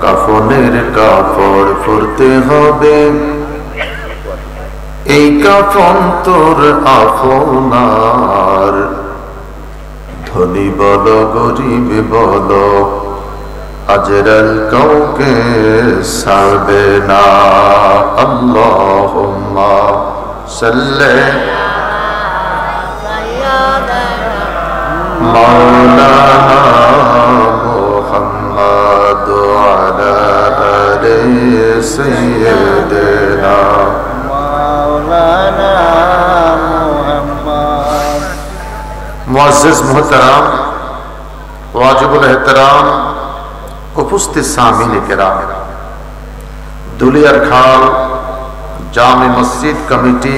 কাফনের কাপড় পরতে হবে, এই কাফন তোর আপনার। ধনী বল গরিব বল, আজরাল কাউকে ছাড়বে না। আল্লাহুম্মা সাল্লি মাওলানা মুহাম্মদ ওয়া আলা আলি সাইয়্যিদিনা মাওলানা মুহাম্মদ। মুআজ্জিজ মুহতারাম, ওয়াজিবুল এহতেরাম, উপস্থিত সামিনে কেরাম, দুলিয়ার খাল জামে মসজিদ কমিটি,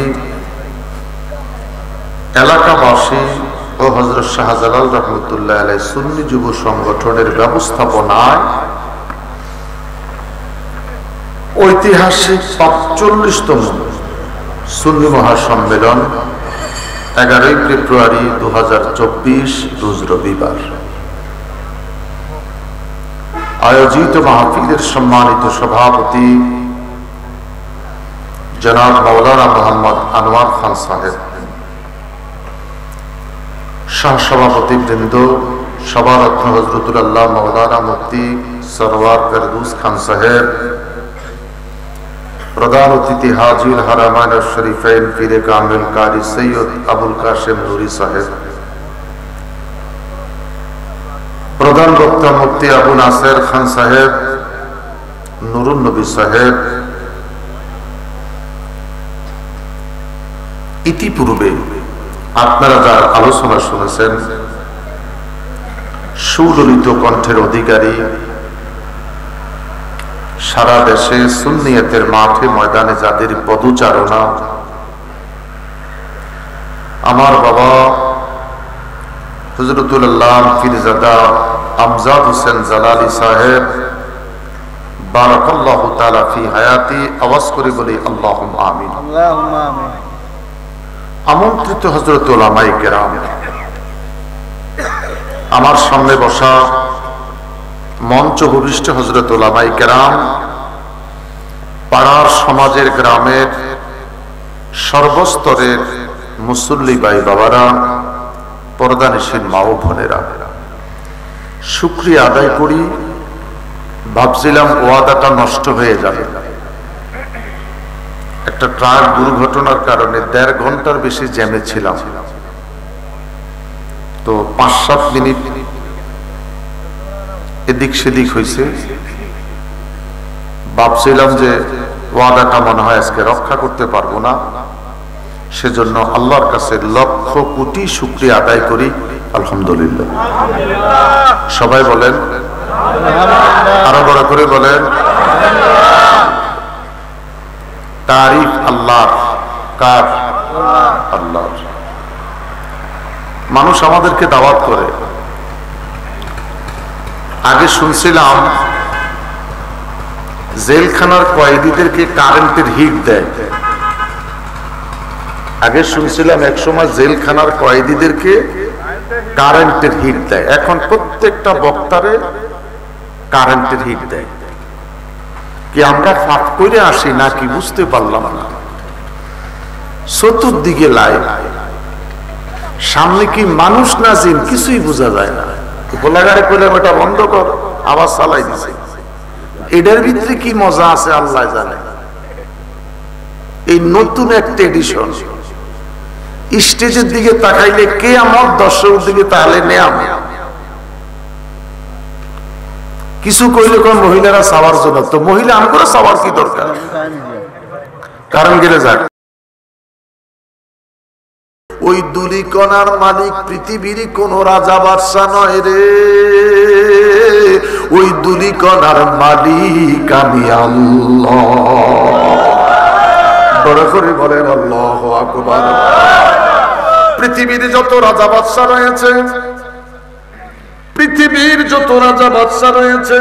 এলাকাবাসী ও হযরত শাহজালাল রহমতুল্লাহ আলাইহি সুন্নি যুব সংগঠনের ব্যবস্থাপনায় ঐতিহাসিক ৪৫তম সুন্নি মহাসম্মেলন ১১ ফেব্রুয়ারি ২০২৪ রোজ রবিবার আয়োজিত মাহফিলের সম্মানিত সভাপতি জনাব মাওলানা মোহাম্মদ আনোয়ার খান সাহেব, সহসভাপতি বৃন্দ, সভারত্ন হযরতুল আল্লাহ মাওলানা মুফতি সরওয়ার ফেরদৌস খান সাহেব, প্রধান অতিথি হাজির হারামাইন শরীফাইন পীরে কামিল কারি সৈয়দ আবুল কাশেম নুরি সাহেব, প্রধান বক্তা মুফতি আবু নাসের খান সাহেব, নুরুন নবী সাহেব। ইতিপূর্বে আপনারা যার আলোচনা শুনেছেন, সুললিত কণ্ঠের অধিকারী, সারা দেশে সুন্নিয়তের মাঠে ময়দানে যাদের পদচারণা, আমার বাবা হযরতুল আল্লাহ ফিরজাদা আমজাদ হোসেন জালালি সাহেব, বারাকাল্লাহু তাআলা ফি হায়াতি, আওয়াজ করে বলি আল্লাহুম্মা আমিন। আল্লাহুম্মা আমিন। আমন্ত্রিত হযরত উলামায়ে কেরাম, আমার সামনে বসা মঞ্চ ভূমিষ্ঠ হযরত উলামায়ে কেরাম, পাড়ার সমাজের গ্রামের সর্বস্তরের মুসল্লি ভাই বাবারা, পর্দানিশীন মা ও বোনেরা, শুকরিয়া আদায় করি। ভাবছিলাম ওয়াদাটা নষ্ট হয়ে যাবে, একটা ট্রাক দুর্ঘটনার কারণে ১.৫ ঘন্টার বেশি জ্যামে ছিলাম, তো ৫-৭ মিনিট এদিক সেদিক হয়েছে। ভাবছিলাম যে ওয়াদাটা মনে হয় আজকে রক্ষা করতে পারবো না, সেজন্য আল্লাহর কাছে লক্ষ কোটি শুকরিয়া আদায় করি। আলহামদুলিল্লাহ। সবাই বলেন, আরো বড় করে বলেন, তারিফ আল্লাহর। কার? আল্লাহর। মানুষ আমাদেরকে দাওয়াত করে। আগে শুনছিলাম জেলখানার কয়েদিদেরকে কারেন্টের হিট দেয়। আগে শুনছিলাম এক সময় জেলখানার কয়েদিদেরকে কারেন্টের হিট দেয়, এখন প্রত্যেকটা বক্তারে কারেন্টের হিট দেয়। কি আমরা ফাঁক করে আসি নাকি বুঝতে পারলাম না। চতুর্দিকে লাইট, সামনে কি মানুষ না জিন কিছুই বোঝা যায় না। গোলাগাড়ি করে ওটা বন্ধ কর, আবার চালাই দিছে। এটার ভিতরে কি মজা আছে আল্লাহ জানে। এই নতুন একটা এডিশন, স্টেজের দিকে তাকাইলে কে আমার, দর্শকের দিকে তাহলে নেয়াম। কিছু কইলে কোন মহিলারা চাওয়ার জন্য, তো মহিলা আমরা চাওয়ার কি দরকার, কারণ গেলে যাক। ওই দুলিকণার মালিক পৃথিবীর কোন রাজা বাদশা নয় রে, ওই দুলিকণার মালিক আমি আল্লাহ। বড় করে বলেন আল্লাহু আকবার। পৃথিবীর যত রাজা বাদশা রয়েছে, পৃথিবীর যত রাজা বাদশা রয়েছে,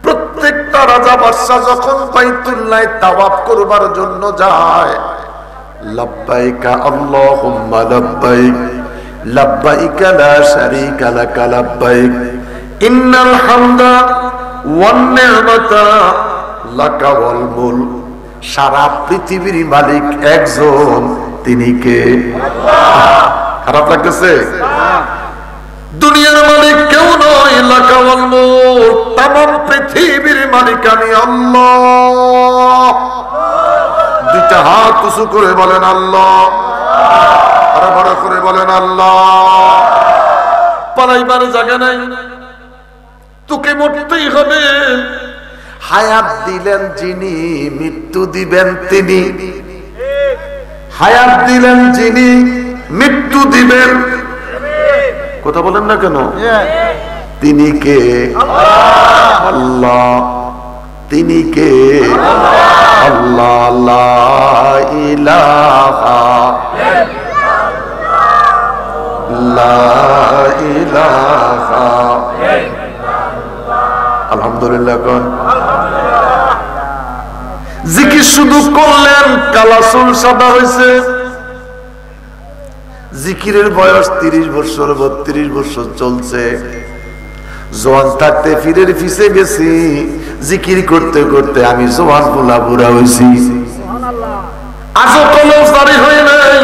প্রত্যেকটা রাজা বাদশা যখন বাইতুল্লাহ তাওয়াফ করবার জন্য যায়, লব্বাইকা আল্লাহুম্মা লব্বাইক, লব্বাইকা লা শারীকা লাকা লব্বাইক, ইন্নাল হামদা ওয়ান নি'মাতা লাকা ওয়াল মুলক, সারা পৃথিবীর মালিক একজন, তিনি কে? আল্লাহ। খারাপ লাগতেছে? দুনিয়ার মালিক কেউ নয়, লাকা ওয়াল মুলক, तमाम পৃথিবীর মালিক আমি আল্লাহ। দুইটা হাত উঁচু করে বলেন আল্লাহ, আরো বড় করে বলেন আল্লাহ। পালাইবার জায়গা নাই, তোকে মরতেই হবে। হায়াত দিলেন যিনি, মৃত্যু দিবেন তিনি। হায়াত দিলেন যিনি, মৃত্যু দিবেন। কথা বলেন না কেন? তিনি কে? আল্লাহ। তিনি কে? আল্লাহ। লা ইলাহা লা ইলাহা। আলহামদুলিল্লাহ কোন? জিকির শুধু করলেন, কালাসুল সাদা হয়েছে। জিকিরের বয়স 30 বছর 32 বছর চলছে। জওয়ান থাকতে ফিরের পিছে গেছি, জিকির করতে করতে আমি জওয়ান পোলা বুড়া হয়েছি। আজও কলম জারি হয় নাই,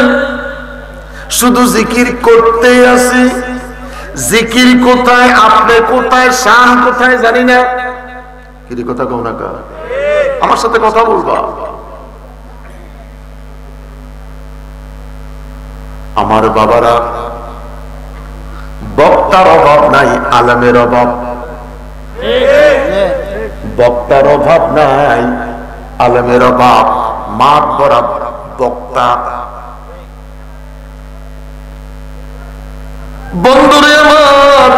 শুধু জিকির করতে আছি। জিকির কোথায়, আপনি কোথায়, শান কোথায় জানি না। কি কথা কও না কা? আমার সাথে কথা বলবা। আমার বাবারা, বক্তার অভাব নাই, আলেমের অভাব। বক্তার অভাব নাই, আলেমের অভাব। মাঠ ভরা বক্তা। বন্ধুরে আমার,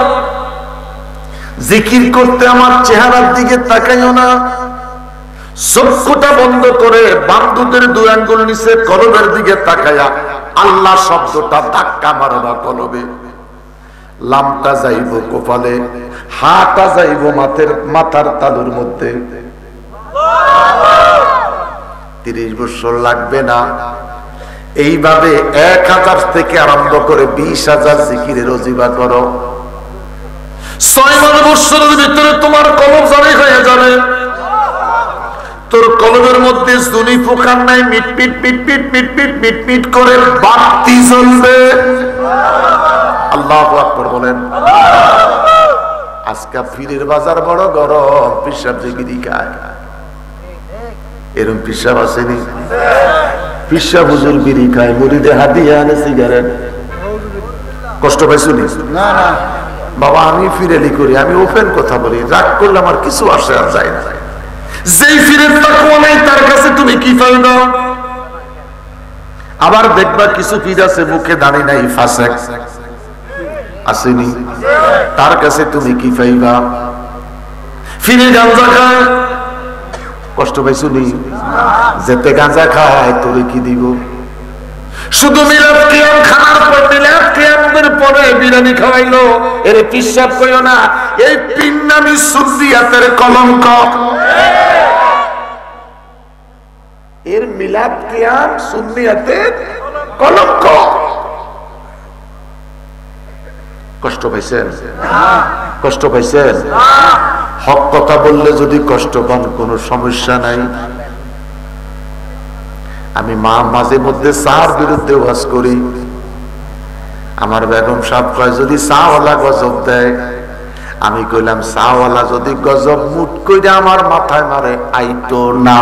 জিকির করতে আমার চেহারার দিকে তাকাইও না। চক্ষুটা বন্ধ করে বান্ধুদের 2 আঙ্গুল নিচে কলবের দিকে তাকায়া আল্লাহ শব্দটা ধাক্কা মারবা কলবে। লামটা যাইব কপালে, হাটা যাইব মাথার তালুর মধ্যে। 30 বছর লাগবে না। এইভাবে 1000 থেকে আরম্ভ করে 20,000 জিকিরের ওজিবা করো। 6 বছরের ভিতরে তোমার কলব জারি হয়ে যাবে। তোর কলবের মধ্যে জুনি পোকার নাই, মিটপিট মিটপিট মিটপিট মিটপিট করে বাতি জ্বলবে। আল্লাহু আকবার বলেন। আজকে ফিরের বাজার বড় গরম, পিসাব যে বিড়ি খায়। এরকম পিসাব আসেনি? পিসাব হুজুর বিড়ি খায়, মুড়িদে হাদিয়া আনে সিগারেট। কষ্ট পাইছো নি? না না বাবা, আমি ফিরেলি করি, আমি ওপেন কথা বলি। রাগ করলে আমার কিছু আসে আর যায় না। যেই ফিরের তাকওয়া নাই তার কাছে তুমি কি পাইবা? আবার দেখবা কিছু পীর আছে মুখে দাড়ি নাই, ফাসেক আসেনি, তার কাছে তুমি কি পাইবা? ফিরে গাঁজা খায়, কষ্ট পাইছো নি? যেতে গাঁজা খায় তোরে কি দিব? শুধু মিলাদ কিয়াম খানার পর, মিলাদ কিয়ামের পরে বিরিয়ানি খাওয়াইলো, এর পিসাব কইও না। এই পিন্নামি সুন্নিয়াতের কলঙ্ক। এর মিলাদ কিয়াম সুন্নিয়াতের কলঙ্ক। কষ্ট পাইছেন? কষ্ট পাইছেন? হক কথা বললে যদি কষ্ট পান কোনো সমস্যা নাই। আমি মাঝে মধ্যে চার বিরুদ্ধে ওয়াজ করি। আমার বেগম সাহেব কয় যদি চাওয়ালা গজব দেয়, আমি কইলাম চাওয়ালা যদি গজব মুট কইরা আমার মাথায় মারে আইতো না।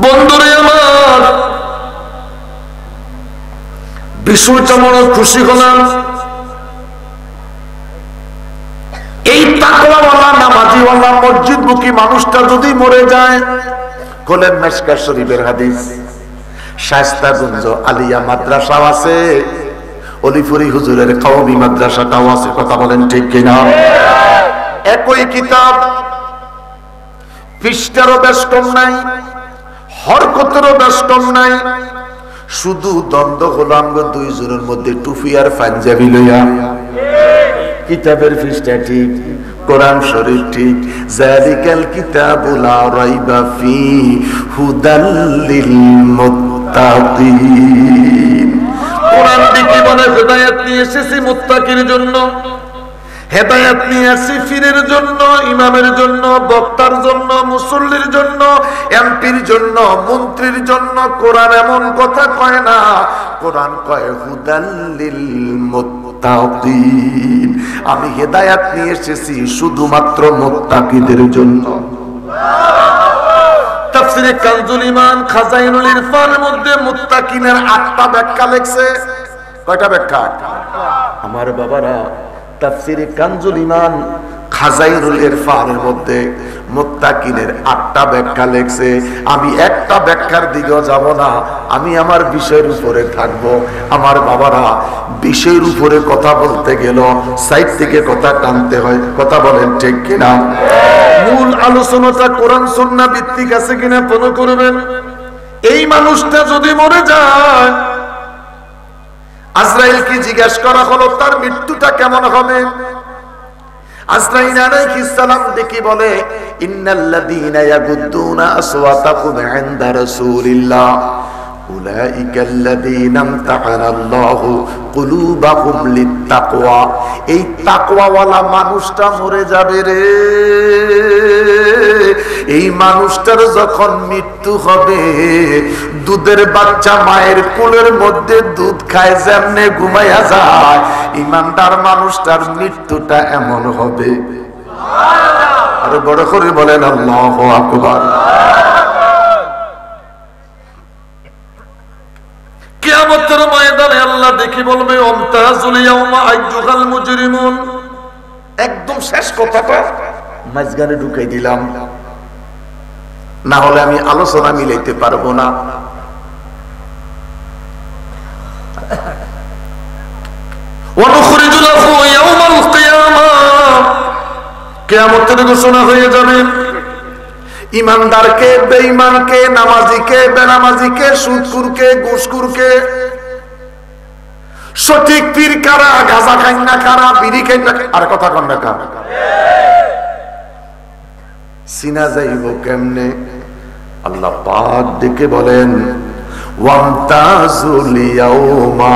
বন্ধুরে আমার, বিষয়টা মনে খুশি হলাম। এই তাকওয়াওয়ালা নামাজিওয়ালা মসজিদমুখী মানুষটা যদি মরে যায়, খোলেন মিশকাত শরীফের হাদিস। শায়েস্তাগঞ্জ আলিয়া মাদ্রাসাও আছে, অলিপুরি হুজুরের কওমি মাদ্রাসাটাও আছে। কথা বলেন ঠিক কিনা? একই কিতাব, পৃষ্ঠারও বেশ কম নাই, হরকতেরও বেশ কম নাই। শুধু দ্বন্দ্ব হলো আমরা দুইজনের মধ্যে টুপি আর পাঞ্জাবি লইয়া। কিতাবের পৃষ্ঠা ঠিক, কোরআন শরীফ ঠিক। যালিকাল কিতাবু লা রাইবা ফিহি হুদাল লিল মুত্তাকিন। কোরআন কি বলে? হেদায়েত নিয়ে এসেছি মুত্তাকির জন্য, হেদায়েত নিয়ে আসি ফিরের জন্য, ইমামের জন্য, বক্তার জন্য, মুসল্লির জন্য, এমপির জন্য, মন্ত্রীর জন্য। কোরআন এমন কথা কয় না, কোরআন কয় হুদাল্লিল মুত্তাকিন। আমি হেদায়েত নিয়ে এসেছি শুধুমাত্র মুত্তাকিদের জন্য। তাফসীরে কানজুল ঈমান খাজাইনুল ইরফানের মধ্যে মুত্তাকিনের 8টা ব্যাখ্যা লেখছে। কয়টা ব্যাখ্যা? আমার বাবারা, তাফসীরে কানজুল ঈমান খাজাইনুল ইরফানের মধ্যে মুত্তাকিনের 8টা ব্যাখ্যা লেখছে। আমি একটা ব্যাখ্যার দিকেও যাব না, আমি আমার বিষয়ের উপরে থাকব। আমার বাবারা, বিষয়ের উপরে কথা বলতে গেল সাইড থেকে কথা টানতে হয়। কথা বলেন ঠিক কিনা? মূল আলোচনাটা কোরআন সুন্নাহ ভিত্তিক আছে কিনা মনে করবেন। এই মানুষটা যদি মরে যায়, আজরাইল কি জিজ্ঞেস করা হলো তার মৃত্যুটা কেমন হবে? আজরাইল আলাইহিস সালাম দেখি বলে, ইন্নাল্লাযীনা ইয়াগুদ্দুনা আসওয়াতাহুম ইনদা রাসূলিল্লাহ উলাইকাল্লাযীনা আমতাহানাল্লাহু কুলুবাহুম লিত্তাকওয়া। এই তাকওয়াওয়ালা মানুষটা মরে যাবে রে। এই মানুষটার যখন মৃত্যু হবে, দুধের বাচ্চা মায়ের কোলের মধ্যে দুধ খায় যেমনে ঘুমাইয়া যায়, ইমানদার মানুষটার মৃত্যুটা এমন হবে। আরো বড় করে বলেন আল্লাহু আকবার। কিয়ামতের ময়দানে আল্লাহ দেখি বলবে, আমতাজুল ইয়াউমা আইয়ুহাল মুজরিমুন। একদম শেষ কথাটা মাঝখানে ঢুকাই দিলাম, না হলে আমি আলোচনা মিলাইতে পারবো না। ওয়ানুখরিজু লাহু ইয়াউমাল কিয়ামাহ। কিয়ামতের ঘোষণা হয়ে যাবে। ইমানদারকে, বেঈমানকে, নামাজিকে, বেনামাজিকে, সুদখোরকে, ঘুষখোরকে, সঠিক পীর কারা, গাঁজা খাই না কারা, বিড়ি খাই না, আর কথা কন না কারা, চিনা যাইব কেমনে? আল্লাহ পাক ডেকে বলেন, ওয়ামতাজুল ইয়াউমা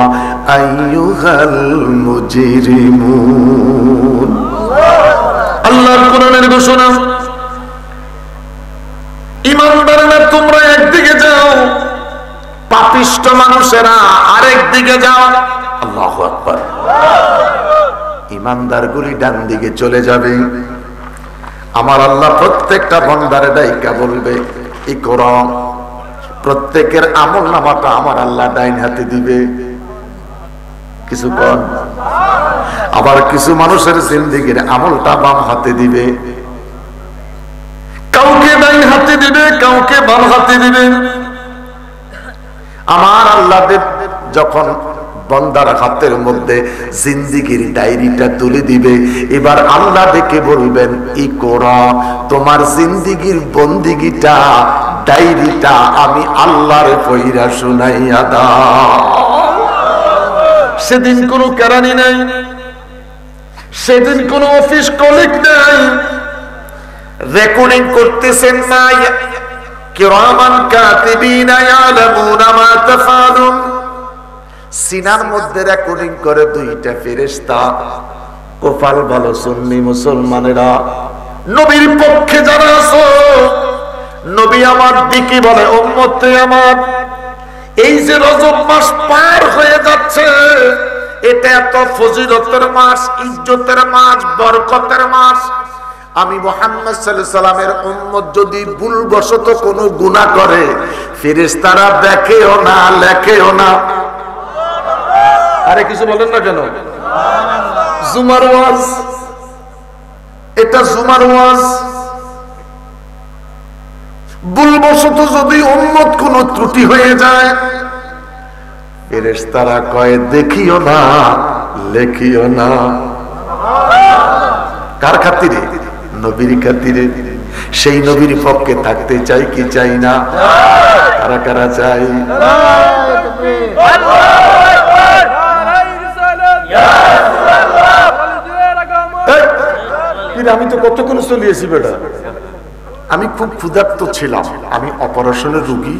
আইয়ুহাল মুজরিমুন। আল্লাহর কোরআনের ঘোষণা। ইমানদারেরা তোমরা একদিকে যাও, পাপিষ্ঠ মানুষেরা আরেক দিকে যাও। আল্লাহু আকবার। ইমানদারগুলি ডান দিকে চলে যাবে। আমার আল্লাহ প্রত্যেকটা বান্দারে ডাইকা বলবে, ইকরা। প্রত্যেকের আমল নামাটা আমার আল্লাহ ডাইন হাতে দিবে। কিছু কর, আবার কিছু মানুষের জিন্দেগির আমলটা বাম হাতে দিবে। কাউকে ডাইন হাতে দিবে, কাউকে বাম হাতে দিবে। আমার আল্লাহ যখন বান্দার হাতের মধ্যে জিন্দেগির ডায়েরিটা তুলে দিবে, এবার আল্লাহ ডেকে বলবেন, ইকরা। তোমার জিন্দেগির বন্দিগিটা, ডায়েরিটা আমি আল্লাহর পয়রা শুনাইয়া দাও। সেদিন কোনো কেরানি নাই, সেদিন কোনো অফিস কলিগ নাই, রেকর্ডিং করতেছেন না। কিরামান কাতিবিনা ইয়ালামুনা মা তাফআলুন। সিনার মধ্যে রেকর্ডিং করে 2টা ফেরেশতা। কপাল ভালো সুন্নি মুসলমানেরা, নবীর পক্ষে যারা আছো, নবী আমার দিকে বলে, উম্মতে আমার, এই যে রজব মাস পার হয়ে যাচ্ছে, এটা এত ফজিলতের মাস, ইজ্জতের মাস, বরকতের মাস। আমি মুহাম্মদ সাল্লাল্লাহু আলাইহি সাল্লামের উম্মত যদি ভুলবশত কোনো গুনাহ করে, ফেরেশতারা দেখেও না, লেখেও না। আরে কিছু বলেন না কেন? জুমার ওয়াজ, এটা জুমার ওয়াজ। ভুলবশত যদি উম্মত কোনো ত্রুটি হয়ে যায়, ফেরেশতারা কয় দেখিও না, লেখিও না। কার খাতিরে? নবীর খাতিরে। সেই নবীর পক্ষে থাকতে চাই কি চাই না? কারা কারা চাই? আমি তো কতক্ষণ চলিয়েছি বেটা। আমি খুব ক্ষুধার্ত ছিলাম। আমি অপারেশনের রোগী,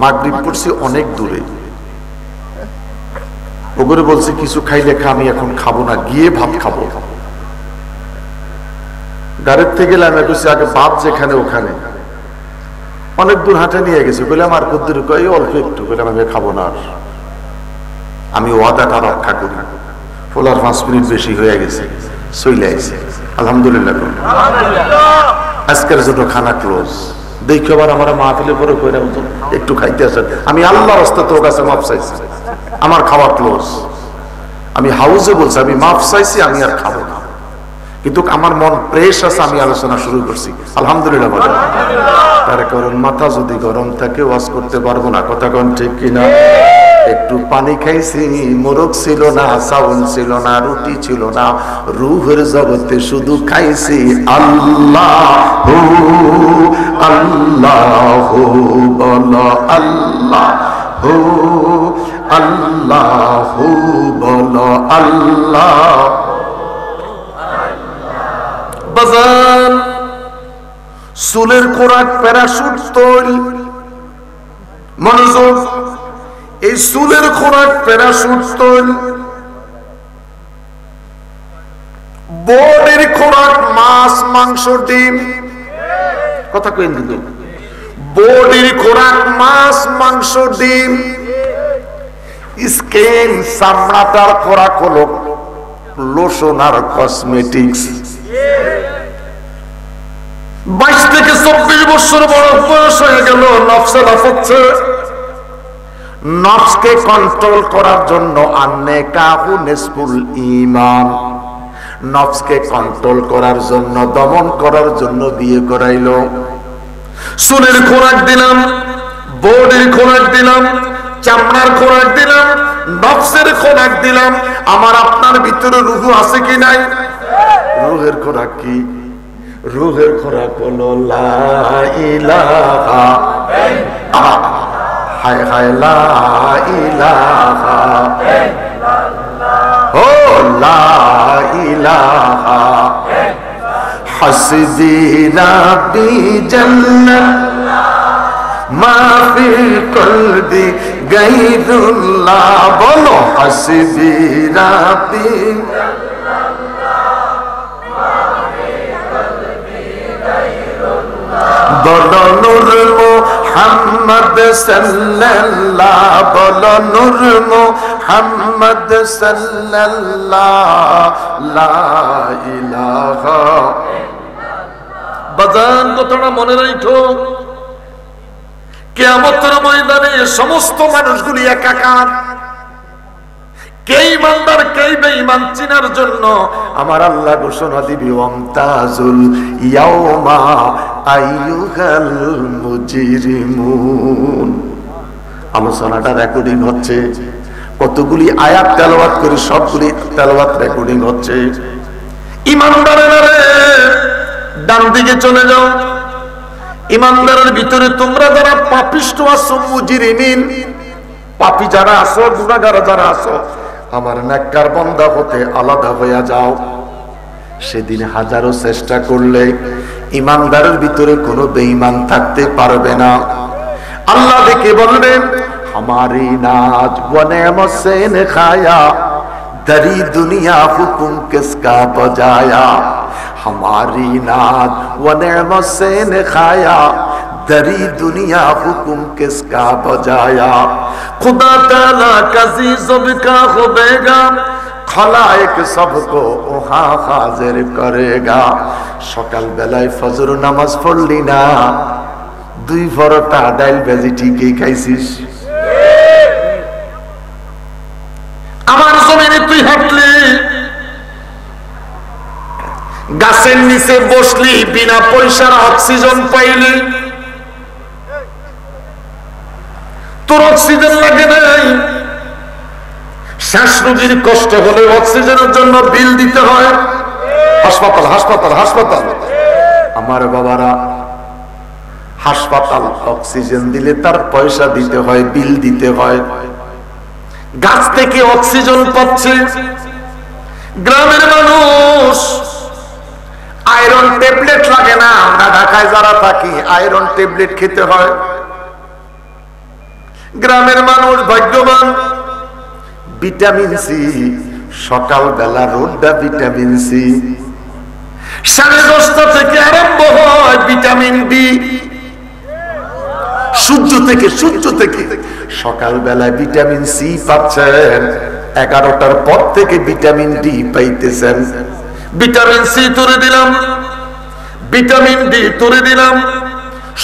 মাগরিব পড়ছি অনেক দূরে। ওগুলো বলছে কিছু খাইলে খা, আমি এখন খাবো না, গিয়ে ভাত খাবো। গাড়ির থেকে গেলাম, আগে ভাত যেখানে ওখানে, অনেক দূর হাঁটে নিয়ে গেছে। বললাম আর কদ্দুর, কই অল্প একটু। বললাম আমি খাবো না, আমি ওয়াদাটা রক্ষা করি। ফোলার 5 মিনিট বেশি হয়ে গেছে, চলে আইছে। আলহামদুলিল্লাহ, আজকের জন্য খানা ক্লোজ। দেখি আবার আমার মাহফিলে পরে কইরা একটু খাইতে আসেন, আমি আল্লাহর রাস্তায় তোর কাছে মাফ চাইছি, আমার খাওয়া ক্লোজ। আমি হাউজে বলছি আমি মাফ চাইছি, আমি আর খাবো না, কিন্তু আমার মন প্রেস আছে, আমি আলোচনা শুরু করছি। আলহামদুলিল্লাহ বলেন। তার কারণ মাথা যদি গরম থাকে ওয়াজ করতে পারবো না, কথা কোন ঠিক কিনা? একটু পানি খাইছি, মোরগ ছিল না, চাউল ছিল না, রুটি ছিল না, রুহের জগতে শুধু খাইছি আল্লাহ আল্লাহ, বলো আল্লাহ আল্লাহ, বলো আল্লাহ। বাজান চুলের খোরাক প্যারাশুট তৈরি, মনোযোগ, এই চুলের খোরাক প্যারাশুট তৈরি। বডির খোরাক মাছ, মাংস, ডিম, কথা কইন কিন্তু। বডির খোরাক মাছ, মাংস, ডিম। স্কিন, চামড়াটার খোরাক হলো লোশন আর কসমেটিক্স। 22 থেকে 24 বছর বয়স হয়ে গেল, নফসে লাফাচ্ছে। নফসকে কন্ট্রোল করার জন্য আন্নেকাহু নিসফুল ঈমান, নফসকে কন্ট্রোল করার জন্য, দমন করার জন্য বিয়ে করাইলো। চুলের খোরাক দিলাম, বডির খোরাক দিলাম, চামড়ার খোরাক দিলাম, নফসের খোরাক দিলাম। আমার আপনার ভিতরে রুহ আছে কি নাই? রুহের খোরাক কি? রুহের খোরাক হলো লা ইলাহা, হায় হায় লা ইলাহা, ও লা ইলাহা, হাসবি রাব্বি জাল্লাল্লাহ, মা ফি কলবি গায়রুল্লাহ, বলো হাসবি রাব্বি বলো নূর মুহাম্মদ সাল্লাল্লাহ, বলো নূর মুহাম্মদ সাল্লাল্লাহ, লা ইলাহা। বাজান কথাটা মনে রাখো, কিয়ামতের ময়দানে সমস্ত মানুষগুলি একাকার। কে ঈমানদার কে বেঈমান চিনার জন্য আমার আল্লাহ ঘোষণা দিবি, ওয়ামতাজুল ইয়াউমা আইয়ুহাল মুজরিমুন। আলোচনাটা রেকর্ডিং হচ্ছে, কতগুলি আয়াত তেলাওয়াত করে সবগুলি তেলাওয়াত রেকর্ডিং হচ্ছে। ঈমানদারেরা ডান দিকে চলে যাও। ঈমানদারের ভিতরে তোমরা যারা পাপিষ্ঠ আছো, মুজরিমিন, পাপী যারা আছো, গুনাহগার যারা আছো, আমার নেককার বান্দা হতে আলাদা হয়ে যাও। সেদিন হাজারো চেষ্টা করলে ঈমানদারের ভিতরে কোনো বেঈমান থাকতে পারবে না। আল্লাহ দেখে বলবেন, हमारी नाज व नेमत से ने खाया, दरी दुनिया हुकुम किसका बजाया। हमारी नाज व नेमत से ने खाया, दरी दुनिया हुकुम किसका बजाया। खुदा ताला का ज़िज़ब का खुदेगा, खलाइक सबको वहाँ हाजिर करेगा। सकाल बेलाय फजर नामाज पढ़ली ना, দুই পরোটা ডাইল ভেজি ঠিকই খাইছিস। আমার জমিনে তুই হাঁটলি, গাছের নিচে বসলি, বিনা পয়সার অক্সিজেন পাইলি, তোর অক্সিজেন লাগে নাই। শ্বাস রোগীর কষ্ট হলে অক্সিজেনের জন্য বিল দিতে হয়, হাসপাতাল হাসপাতাল হাসপাতাল। আমার বাবারা, হাসপাতাল অক্সিজেন দিলে তার পয়সা দিতে হয়, বিল দিতে হয়। গাছ থেকে অক্সিজেন পাচ্ছে। গ্রামের মানুষ আয়রন ট্যাবলেট লাগে না, আমরা ঢাকায় যারা থাকি আয়রন ট্যাবলেট খেতে হয়। গ্রামের মানুষ ভাগ্যবান, ভিটামিন সি, সকালবেলা রোদটা ভিটামিন সি, 10:30 থেকে আরম্ভ হয় ভিটামিন ডি, সূর্য থেকে সকালবেলায় ভিটামিন সি পাচ্ছেন, 11টার পর থেকে ভিটামিন ডি পাইতেছেন। ভিটামিন সি তুলে দিলাম, ভিটামিন ডি তুলে দিলাম,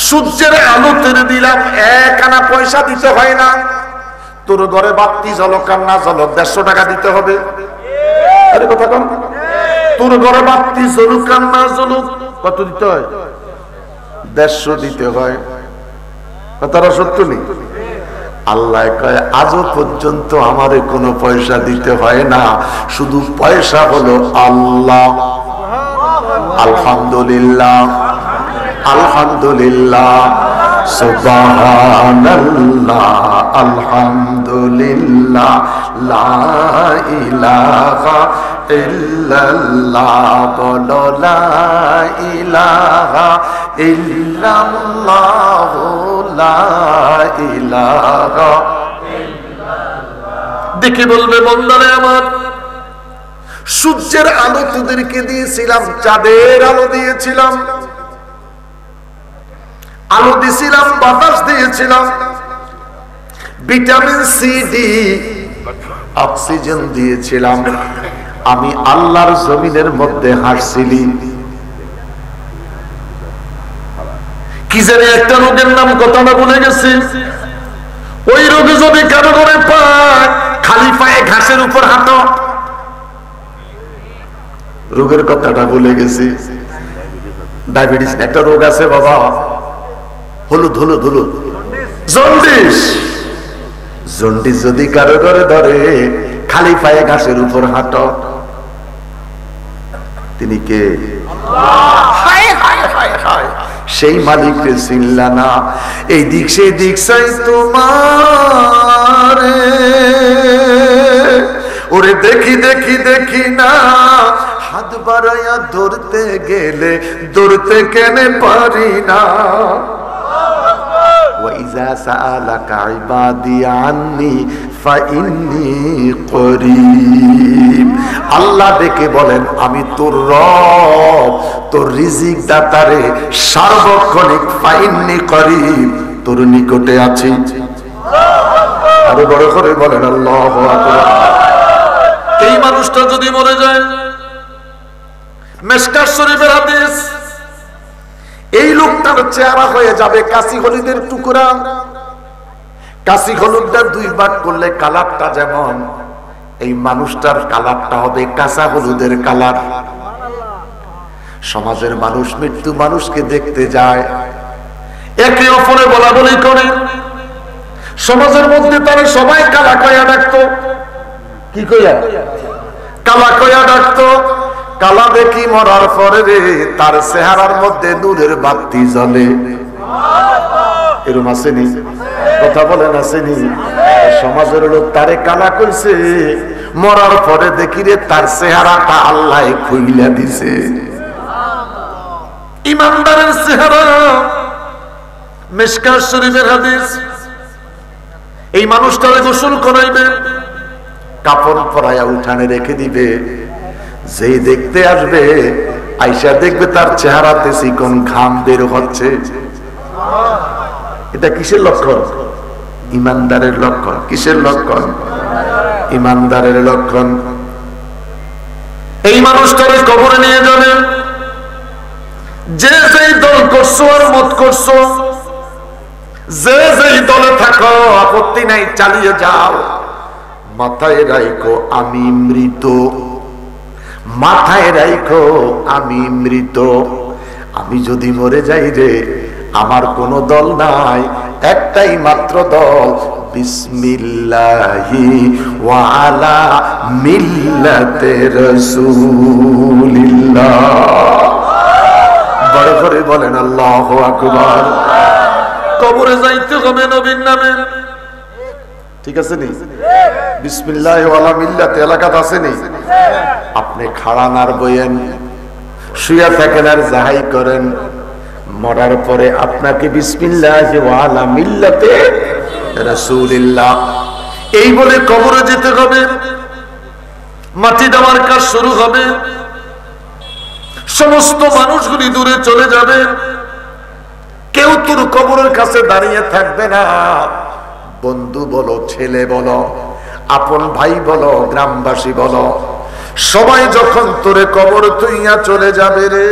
সূর্যের আলো তুলে দিলাম, 1 আনা পয়সা দিতে হয় না। তোর ঘরে বাতি জ্বলক আর না জ্বলক 150 টাকা দিতে হবে। আরে কথা কম, তোর ঘরে বাতি জ্বলুক আর না জ্বলুক কত দিতে হয়? 150 দিতে হয়। কথাটা সত্য নেই? আল্লাহ কয় আজও পর্যন্ত আমারে কোনো পয়সা দিতে হয় না, শুধু পয়সা হলো আল্লাহ। আলহামদুলিল্লাহ, আলহামদুলিল্লাহ, সুবহানাল্লাহ, আলহামদুলিল্লাহ, লা ইলাহা ইল্লাল্লাহ, বলো লা ইলাহা ইল্লাল্লাহ, লা ইলাহা। দেখে বলবে বন্দারে আমার, সূর্যের আলো তোদেরকে দিয়েছিলাম, চাঁদের আলো দিয়েছিলাম, আলো দিয়েছিলাম, বাতাস দিয়েছিলাম, ভিটামিন সি, ডি, অক্সিজেন দিয়েছিলাম। আমি আল্লাহর জমিনের মধ্যে হাঁটছিলি, কি জানি একটা রোগের নাম কথাটা বলে গেছি। ওই রোগে যদি কারো করে পায়, খালি পায়ে ঘাসের উপর হাঁটো। রোগের কথাটা বলে গেছি। ডায়াবেটিস একটা রোগ আছে বাবা, হলুদ হলুদ হলুদ, জন্ডিস। জন্ডিস যদি কারো করে ধরে, খালি পায়ে ঘাসের উপর হাঁটো। তিনি কে? সেই মালিককে চিনলা না। এই দিক সেই দিক চাই তোমার, ওরে দেখি দেখি দেখি না, হাত বাড়াইয়া ধরতে গেলে ধরতে কেন পারি না। وَإِذَا سَأَلَكَ عِبَادِي عَنِّي فَإِنِّي قَرِيبٌ। আল্লাহ ডেকে বলেন আমি তোর রব, তোর রিজিক দাতারে সার্বক্ষণিক, ফাইন্নি করিব, তোর নিকটে আছি। আরো বড় করে বলেন আল্লাহু আকবার। এই মানুষটা যদি মরে যায়, মিশকাত শরীফের হাদিস, এই লোকটার চেহারা হয়ে যাবে কাশি হলুদের টুকরা। কাশি হলুদটা 2 ভাগ করলে কালারটা যেমন, এই মানুষটার কালারটা হবে কাঁচা হলুদের কালার। সমাজের মানুষ মৃত্যু মানুষকে দেখতে যায়, একে অপরে বলা বলি করে। সমাজের মধ্যে তারা সবাই কালা কয়া ডাকতো। কি কইয়া? কালা কয়া ডাকতো। কালা দেখি মরার পরে রে, তার চেহারার মধ্যে নূরের বাতি জ্বলে। এরকম আসেনি? কথা বলেন আসেনি? সমাজের লোক তারে কালা কইছে, মরার পরে দেখি রে তার চেহারাটা আল্লাহ খুইলা দিছে। ইমানদারের চেহারা, মিশকাত শরীফের হাদিস। এই মানুষটারে গোসল করাইবে, কাপড় পরাইয়া উঠানে রেখে দিবে। যে দেখতে আসবে, আইসা দেখবে তার চেহারাতে চিকন ঘাম বের হচ্ছে। এটা কিসের লক্ষণ? ইমানদারের লক্ষণ। কিসের লক্ষণ? ইমানদারের লক্ষণ। এই মানুষটাকে কবরে নিয়ে যাবে। যে যেই দল করছো আর মত করছো, যে যেই দলে থাকো, আপত্তি নাই, চালিয়ে যাও। মাথায় রাখো আমি মৃত, মাথায় রাখো আমি মৃত। আমি যদি মরে যাই রে, আমার কোন দল নাই, একটাই মাত্র দল, বিসমিল্লাহি ওয়া আলা মিল্লাতে রাসূলিল্লাহ। বড় করে বলেন আল্লাহু আকবার। কবরে যাইতে হবে নবীর নামে, ঠিক আছে নি? বিসমিল্লাহি ওয়া আলা মিল্লাতে এলাকাত আছে নি? আপনি খাড়া নার বইয়েন, শুয়া থাকেন আর যাহাই করেন, মরার পরে আপনাকে বিসমিল্লাহি ওয়া আলা মিল্লাতে রাসূলিল্লাহ, এই বলে কবরে যেতে হবে, মাটি দেওয়ার কাজ শুরু হবে, সমস্ত মানুষগুলি দূরে চলে যাবে, কেউ তোর কবরের কাছে দাঁড়িয়ে থাকবে না। বন্ধু বলো, ছেলে বলো, আপন ভাই বলো, গ্রামবাসী বলো, সবাই যখন তোরে কবর তুইয়া চলে যাবে রে,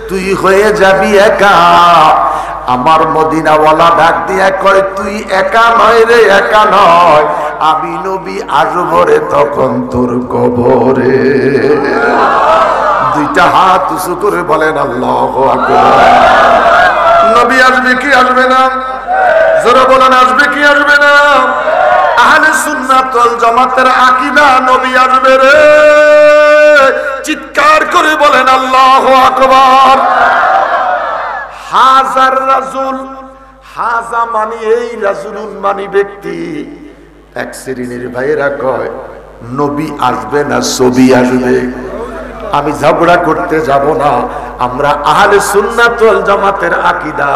তুই হয়ে যাবি একা। আমার মদিনাওয়ালা ডাক দিয়া কয়, তুই একা নয় রে, একা নয়, আমি নবী আসবো রে তখন তোর কবরে। দুইটা হাত উঁচু করে বলেন আল্লাহু আকবার। নবী আসবে কি আসবে না? জোরে বলেন, আসবে কি আসবে না? আহলে সুন্নাত ওয়াল জামাতের আকীদা, নবী আসবে রে। চিৎকার করে বলেন আল্লাহু আকবার। হাজার রাসূল, হাজা মানে এই রাসূলুন মানে ব্যক্তি। এক শ্রেণীর ভাইয়েরা কয় নবী আসবে না ছবি আসবে। আমি ঝগড়া করতে যাব না। আমরা আহলে সুন্নাত ওয়াল জামাতের আকীদা,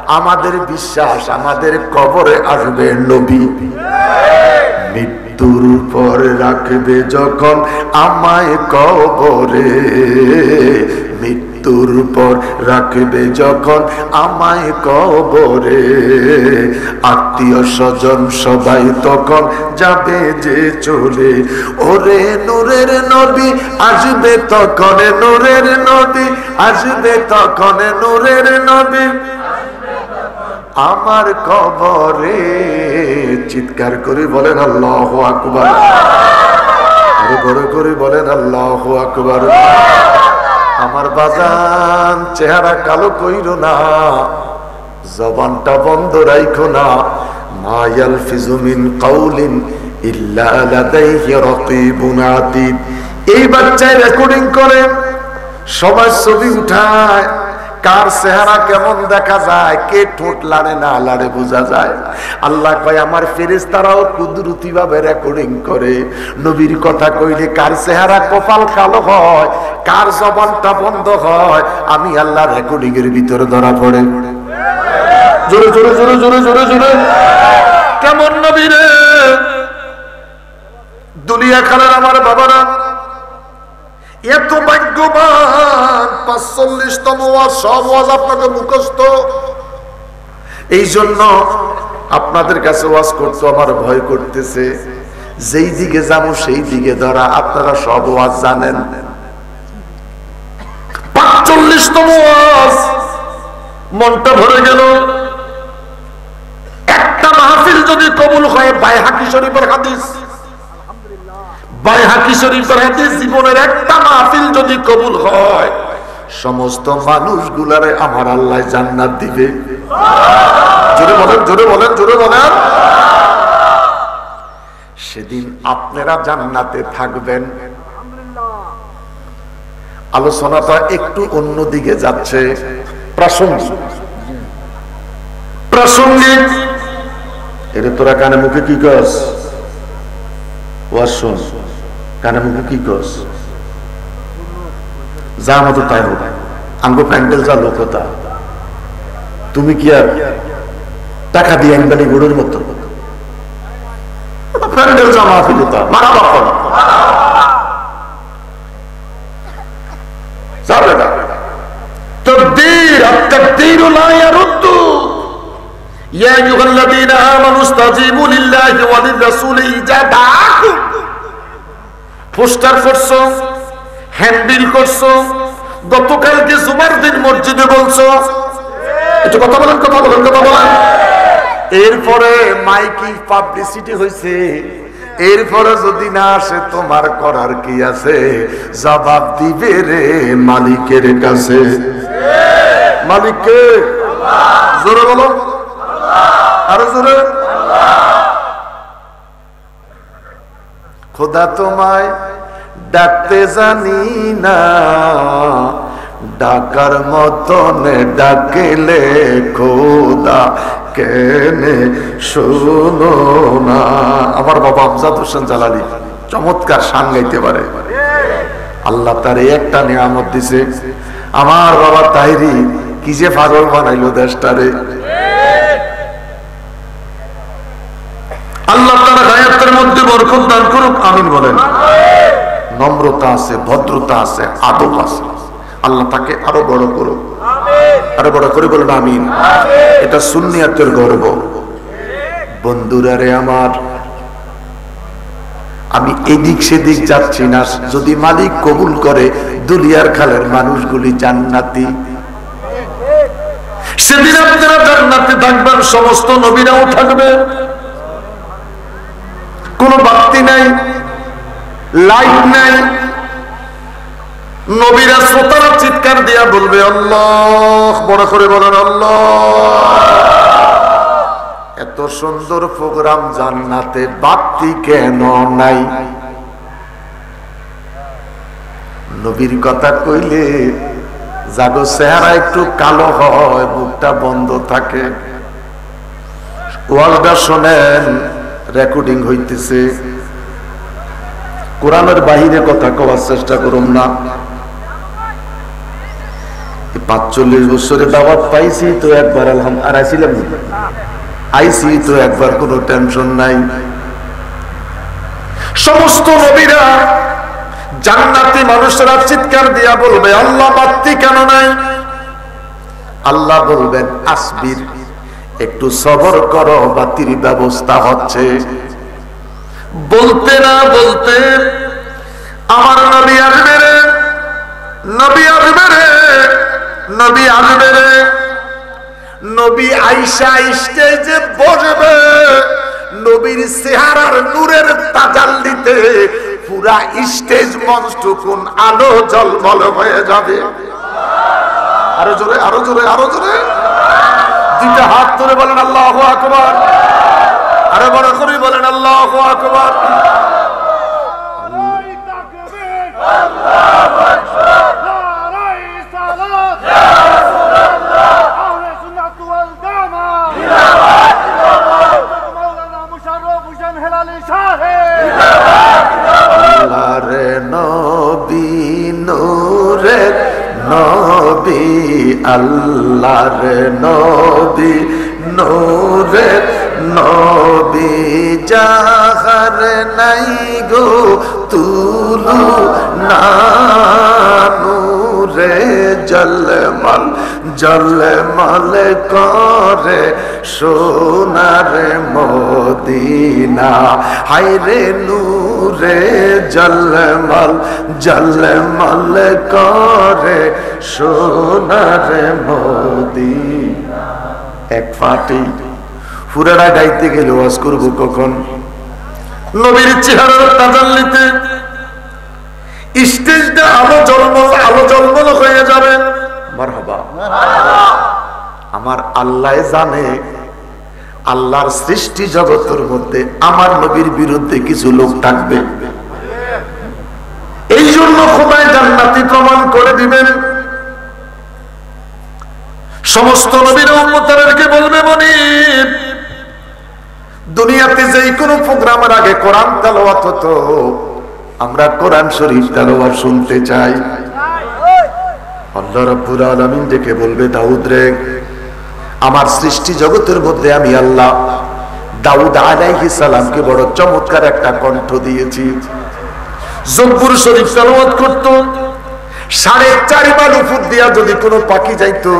আমাদের বিশ্বাস, আমাদের কবরে আসবে নবী। মৃত্যুর পর রাখবে যখন আমায় কবরে, মৃত্যুর পর রাখবে যখন আমায় কবরে, আত্মীয় স্বজন সবাই তখন যাবে যে চলে। ওরে নূরের নবী আসবে তখন, নূরের নবী আসবে তখন, নূরের নবী আমার কবরে। চিৎকার করে বলেন আল্লাহু আকবার। আরো বড় করে বলেন আল্লাহু আকবার। আমার বাজান, চেহারা কালো কইরো না, জবানটা বন্ধ রাইখো না। মা ইয়ালফিজু মিন কাউলিন ইল্লা লাদাইহি রাকিবুন আতীদ। এই বাচ্চায় রেকর্ডিং করে, সবাই ছবি উঠায়, কার চেহারা কেমন দেখা যায়, কে ঠোঁট লাড়ে না লাড়ে বোঝা যায়। আল্লাহ কয় আমার ফেরেশতারাও কুদরতি ভাবে রেকর্ডিং করে। নবীর কথা কইলে কার চেহারা কপাল কালো হয়, কার জবানটা বন্ধ হয়, আমি আল্লাহ রেকর্ডিং এর ভিতরে ধরা পড়ে। জোরে জোরে জোরে জোরে জোরে জোরে। কেমন নবী রে! দুনিয়া খানার আমার বাবারা এত ভাগ্যবান, 45তম ওয়াজ, সব ওয়াজ আপনাকে মুখস্থ। এই জন্য আপনাদের কাছে ওয়াজ করতে আমার ভয় করতেছে। যেই দিকে যাবো সেই দিকে ধরা। আপনারা সব ওয়াজ জানেন। 45তম ওয়াজ, মনটা ভরে গেল। একটা মাহফিল যদি কবুল হয়, বাইহাকি শরীফের হাদিস, বাইহাকি শরীফের হাদিস, জীবনের একটা মাহফিল যদি কবুল হয়, সমস্ত মানুষগুলারে আমার আল্লাহ জান্নাত দিবে। জোরে বলেন, জোরে বলেন, জোরে বলেন। সেদিন আপনারা জান্নাতে থাকবেন। আলোচনাটা একটু অন্যদিকে যাচ্ছে, প্রাসঙ্গিক প্রাসঙ্গিক। এটা তোরা কানে মুখে কি কস? ওয়াজ শোন, কানে মুখে কি কস? যা মতো তাই হোক, আঙ্গো প্যান্ডেল যা লোকতা, তুমি কি আর টাকা দিয়ে আনবানি গরুর মতো? প্যান্ডেল যা মাহফিলতা, মারা বাপন যাবে না। তাকদীর, আত-তাকদীরু লা ইয়ারুদ্দু। ইয়া আইয়ুহাল্লাযীনা আমানু ইসতাজীবু লিল্লাহি ওয়া লির-রাসূলি ইযা দাআকুম। পোস্টার করছো, হ্যান্ডবিল করছো, গতকালকে জুমার দিন মসজিদে বলছো। একটু কথা বলেন, কথা বলেন, কথা বলেন। এরপরে মাইকিং পাবলিসিটি হয়েছে। এরপরে যদি না আসে, তোমার করার কি আছে? জবাব দিবে রে মালিকের কাছে। মালিককে জোরে বলো, আরো জোরে। খোদা তোমায় ডাকতে জানি না, ডাকার মতন ডাকলে খোদা কেনে শোনো না। আমার বাবা আমজাদ হোসেন জালালি চমৎকার গান গাইতে পারে। আল্লাহ তার একটা নিয়ামত দিছে। আমার বাবা তাহিরি কি যে পাগল বানাইলো দেশটারে। আমিন বলেন। নম্রতা আছে, ভদ্রতা আছে, আদব আছে। আল্লাহ তাকে আরো বড় করুক, আরো বড় করে বলেন আমিন। এটা সুন্নিয়াতের গর্ব। বন্ধুরা রে আমার, আমি এদিক সেদিক যাচ্ছি না। যদি মালিক কবুল করে দুনিয়ার খালের মানুষগুলি জান্নাতি। সেদিন আপনারা জান্নাতে থাকবেন, সমস্ত নবীরাও থাকবে। কোন বাতি নাই, লাইট নাই। নবীরা শ্রোতারা চিৎকার দিয়া বলবে আল্লাহ, বড় করে বলেন আল্লাহ। এত সুন্দর প্রোগ্রাম জান্নাতে, বাতি কেন নাই? নবীর কথা কইলে যাগো চেহারা একটু কালো হয়, মুখটা বন্ধ থাকে। ওয়াজটা শোনেন, রেকর্ডিং হইতেছে। কোরআনের বাহিরে কথা কওয়ার চেষ্টা করুন না। 45 বছরে দাওয়াত পাইছি তো একবার, আলহামদুলিল্লাহ। আর আইছিলাম আইসি তো একবার, কোনো টেনশন নাই। সমস্ত নবীরা জান্নাতি মানুষেরা চিৎকার দিয়া বলবে আল্লাহ, বাতি কেন নাই? আল্লাহ বলবেন আসবির, একটু সবর করো, বাতির ব্যবস্থা হচ্ছে। বলতে না বলতে আমার নবী আসবে রে, নবী আসবে রে, নবী আসবে রে। নবী আয়েশা স্টেজে বসবে, নবীর চেহারার নূরের তাজাল্লিতে পুরা স্টেজ মঞ্চটুকুন আলো ঝলমল হয়ে যাবে। আরো জোরে, আরো জোরে, আরো জোরে। দুইটা হাত ধরে বলেন আল্লাহু আকবার। আরো বড় করে বলেন আল্লাহু আকবার। আল্লাহরে নবী, নূরের নবী, আল্লাহরে নবী, নূরের নবী, যাহার নাই গো তুলু না, নূরে জলমল জলমল করে সোনার মদিনা। হায়রে নূরে জলমল জলমল করে সোনার মদিনা। এক ফাটি পুরাটা গাইতে গেলে ওয়াজ করবো কখন? নবীর চেহারার তাজাল্লিতে স্টেজটা আলো জলমল হয়ে যাবে। মারহাবা। আমার আল্লাহ জানে আল্লাহর সৃষ্টি জগতের মধ্যে আমার নবীর বিরুদ্ধে কিছু লোক থাকবে। এই জন্য খোদাই জান্নাতি প্রমাণ করে দিবেন। সমস্ত নবীর উম্মতদেরকে বলবে মনিব, দুনিয়াতে যেই কোনো প্রোগ্রামের আগে কোরআন তেলাওয়াত হতো, আমরা কোরআন শরীফ তেলাওয়াত শুনতে চাই। আল্লাহ রাব্বুল আলামিন ডেকে বলবে দাউদ রে, আমার সৃষ্টি জগতের মধ্যে আমি আল্লাহ দাউদ আলাইহিস সালামকে বড় চমৎকার একটা কণ্ঠ দিয়েছি। জব্বুর শরীফ তেলাওয়াত করত, 4.5 মাইল উপর দিয়া যদি কোনো পাখি যাইতো,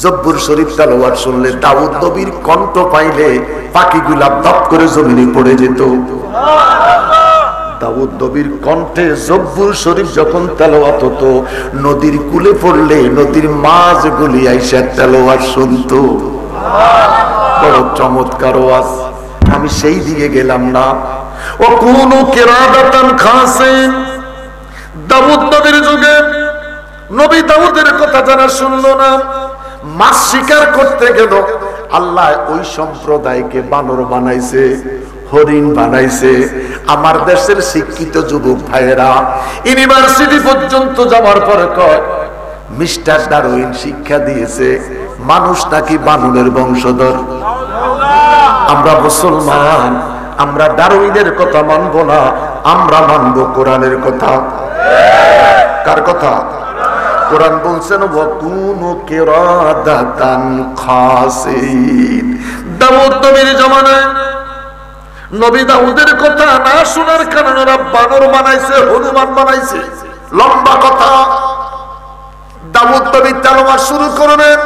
জব্বুর শরীফ তেলাওয়াত শুনলে দাউদ নবীর কণ্ঠ পাইলে পাখিগুলা দপ করে জমিনে পড়ে যেত। দাউদ নবীর কণ্ঠে জব্বুর শরীফ যখন তেলাওয়াত হতো, নদীর কূলে পড়লে নদীর মাছগুলি আইসা তেলাওয়াত শুনতো। বড় চমৎকার ওয়াজ। আমি সেই দিকে গেলাম না। ও কোন কিরাদাতান খাসিন, দাউদ নবীর যুগে নবী দাউদের কথা যারা শুনলো না, মাছ শিকার করতে গেল, আল্লাহ ওই সম্প্রদায়কে বানর বানাইছে, হরিণ বানাইছে। আমার দেশের শিক্ষিত যুবক ভাইয়েরা ইউনিভার্সিটি পর্যন্ত যাওয়ার পরে কয় মিস্টার ডারউইন শিক্ষা দিয়েছে মানুষ নাকি বানরের বংশধর। আমরা মুসলমান, আমরা ডারউইনের কথা মানবো না, আমরা মানবো কোরআনের কথা। কার কথা? কোরআন বলছেন ওয়াকুনু কিরাদাতান খাসিন। দাউদ নবীর জামানায় নবী দাউদের কথা না শোনার কারণে ওরা বানর বানাইছে, হনুমান বানাইছে। লম্বা কথা। দাউদ নবী তেলাওয়াত শুরু করবেন,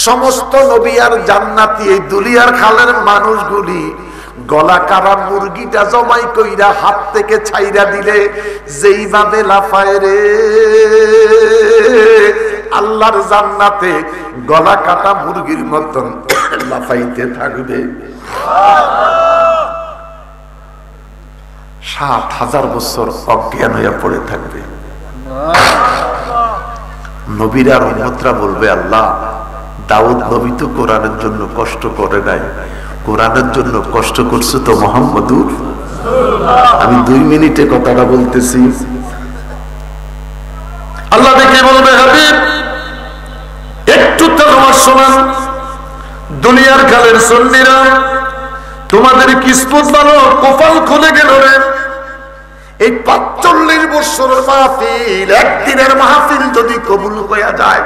সমস্ত নবী আর জান্নাতি এই দুলিয়ার খালের মানুষগুলি গলা কারা মুরগিটা জমাই কইরা হাত থেকে ছাইরা দিলে যেইভাবে লাফায় রে, আল্লাহর জান্নাতে গলা কাটা মুরগির মতন লাফাইতে থাকবে। ৭,০০০ বছর অজ্ঞান হইয়া পড়ে থাকবে। নবীরা আর উম্মতরা বলবে, আল্লাহ দাউদ নবী তো কোরআনের জন্য কষ্ট করে নাই, কোরআনের জন্য কষ্ট করছে তো মুহাম্মদুর। আমি 2 মিনিটে কথাটা বলতেছি। আল্লাহ দেখে বলবে, হাবিব একটু তেলাওয়াত শোনান। দুনিয়ার কালের সুন্নিরা তোমাদের কিসমত ভালো, কপাল খুলে গেল রে। এই ৪৫ বছরের মাহফিল, একদিনের মাহফিল যদি কবুল হয়ে যায়,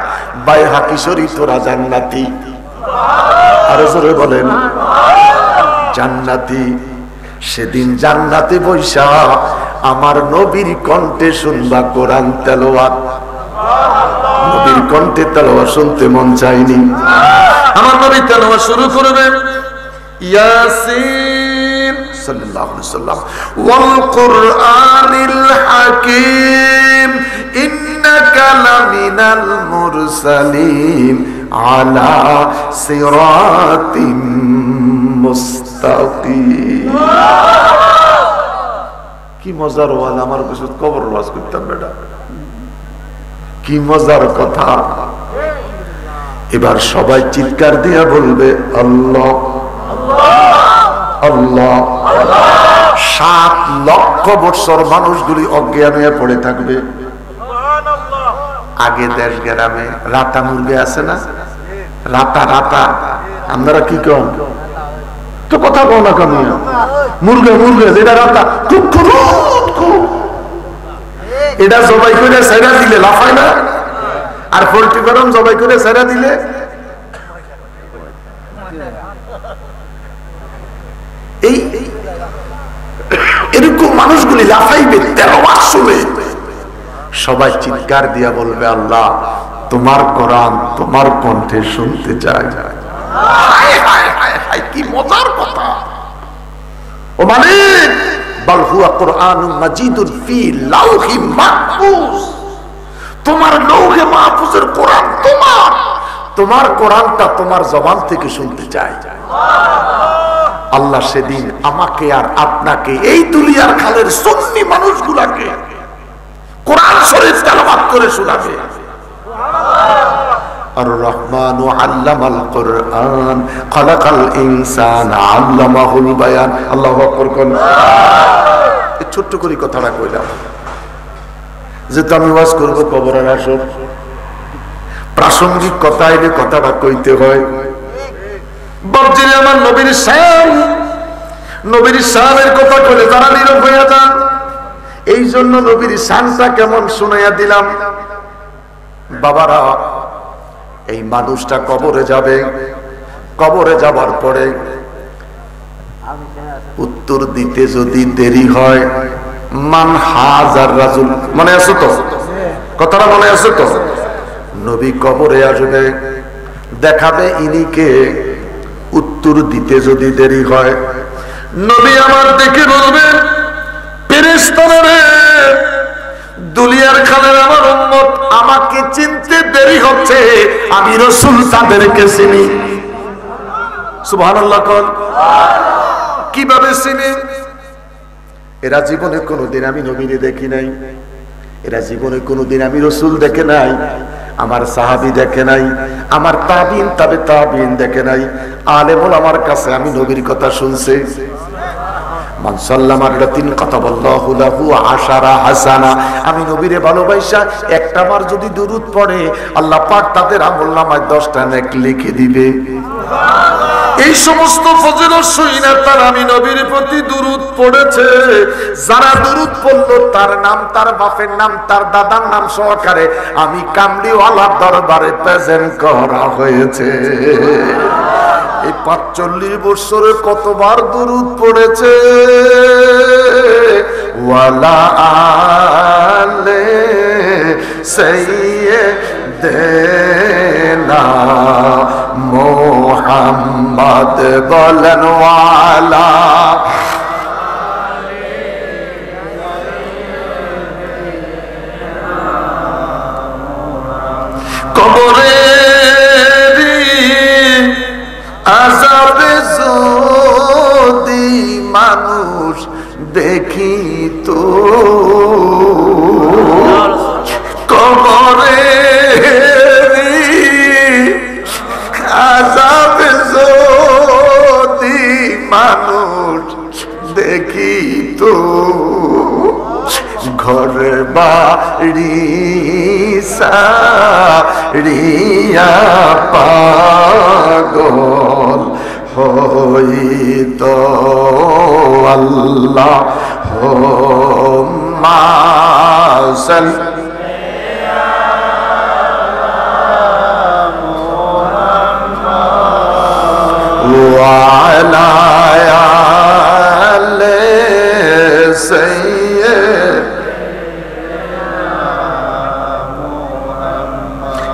বাইহাকি শরীফ তোরা জান্নাতি। আরো জোরে বলেন জান্নাতি। সেদিন জান্নাতে বৈশা আমার নবীর কণ্ঠে শুনবা কোরআন তেলাওয়াত। নবীর কণ্ঠে তেলাওয়াত শুনতে মন চাইনি? আমার নবী তেলাওয়াত শুরু করবেন, ইয়াসিন সাল্লাল্লাহু আলাইহি ওয়াসাল্লাম, ওয়াল কুরআনিল হাকীম ইন্নাকা লামিনাল মুরসালিন আলা সিরাতিম মুস্তাকিম। কি মজার ওয়াজ! আমার কিছু কবর ওয়াজ করতাম বেটা, কি মজার কথা। এবার সবাই চিৎকার দিয়া বলবে আল্লাহ আল্লাহ। ৭ লক্ষ বছর মানুষগুলি অজ্ঞান হয়ে পড়ে থাকবে। আগে দেশ গ্রামে রাতা মুরগি আছে না, রাতা রাতা, আপনারা কি কন তো কথা কও না কেন? মুরগে মুরগে যেটা রাতা, এটা জবাই করে ছেড়া দিলে লাফায় না, আর পোল্ট্রি ফার্ম জবাই করে ছেড়া দিলে এই এরকম মানুষগুলি লাফাইবে। তেলাওয়াত শুনে সবাই চিৎকার দিয়া বলবে আল্লাহ তোমার কোরআন তোমার কণ্ঠে শুনতে চাই। হায় হায় হায় হায়, কি মজার কথা! ও মালিক, বাল হুয়া কুরআনুম মাজিদুন ফি লাউহি মাহফুজ। তোমার লৌহে মাহফুজের কোরআন তোমার, তোমার কোরআনটা তোমার জবান থেকে শুনতে চাই। আল্লাহ সেদিন আমাকে আর আপনাকে, এই দুনিয়ার খালের সুন্নি মানুষগুলাকে কোরআন শরীফ তেলাওয়াত করে শোনাবে। আর রহমানু আল্লামাল কোরআন খালাকাল ইনসানা আল্লামাহুল বায়ান। আল্লাহু আকবার কোন। এই ছোট্ট করে কথাটা কইলাম, যেহেতু আমি ওয়াজ করব কবরের আসর, প্রাসঙ্গিক কথা এলে কথাটা কইতে হয়। বলছিলেন আমার নবীর শান, নবীর শানের কথা কইলে তারা নীরব হয়ে যান। এই জন্য নবীর শানটা কেমন শুনাইয়া দিলাম। বাবারা, এই মানুষটা কবরে যাবে, কবরে যাবার পরে উত্তর দিতে যদি দেরি হয়, মান হাজার রাজুল, মনে আছে তো কথাটা? মনে আছে তো? নবী কবরে আসবে, দেখাবে ইনিকে। উত্তর দিতে যদি দেরি হয়, নবী আমার দেখে বলবেন, ফেরেশতারা রে, দুনিয়ার খালের আমার উম্মত আমাকে চিনতে দেরি হচ্ছে, আমি রাসূল তাদেরকে চিনি। সুবহানাল্লাহ কোন। কিভাবে চিনি? এরা জীবনে কোনোদিন আমি নবীকে দেখি নাই, এরা জীবনে কোনোদিন আমি রাসূল দেখে নাই, আমার সাহাবী দেখে নাই, আমার তাবিন তাবে তাবিন দেখে নাই। আলেমুল আমার কাছে আমি নবীর কথা শুনছে। মান সাল্লামা রাতিন কাতাবাল্লাহু লাহু আশারা হাসানা। আমি নবীরে ভালোবাসা একটা বার যদি দুরূদ পড়ে, আল্লাহ পাক তাদের আমলনামায় 10টা নেক লিখে দিবে। এই সমস্ত ফজিলত শুইনা তার আমি নবীর প্রতি দুরূদ পড়েছে। যারা দুরূদ পড়লো তার নাম, তার বাপের নাম, তার দাদার নাম সহকারে আমি কামলিওয়ালার দরবারে প্রেজেন্ট করা হয়েছে। এই 45 বছরে কতবার দুরূদ পড়েছে ওয়ালা আলে সাইয়্যিদিনা মুহাম্মদ বলেন ওয়ালা কবরে আযাবে যদি মানুষ দেখিত কবরে আযাবে যদি মানুষ দেখিত ঘর বাড়ি সারিয়া পাগল হইত আল্লাহুম্মা সাল্লি ওয়া আলা আলি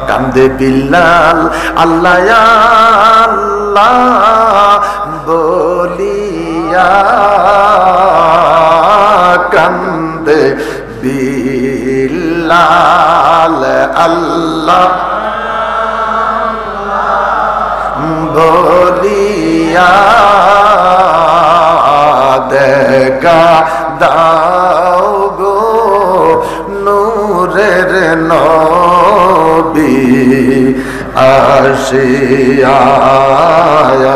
কান্দে বিল্লাল আল্লাহ ইয়া আল্লাহ বলিয়া কান্দে বিল্লাল আল্লাহ বলিয়া দেখা দাও গো নূরের নবী আসিয়া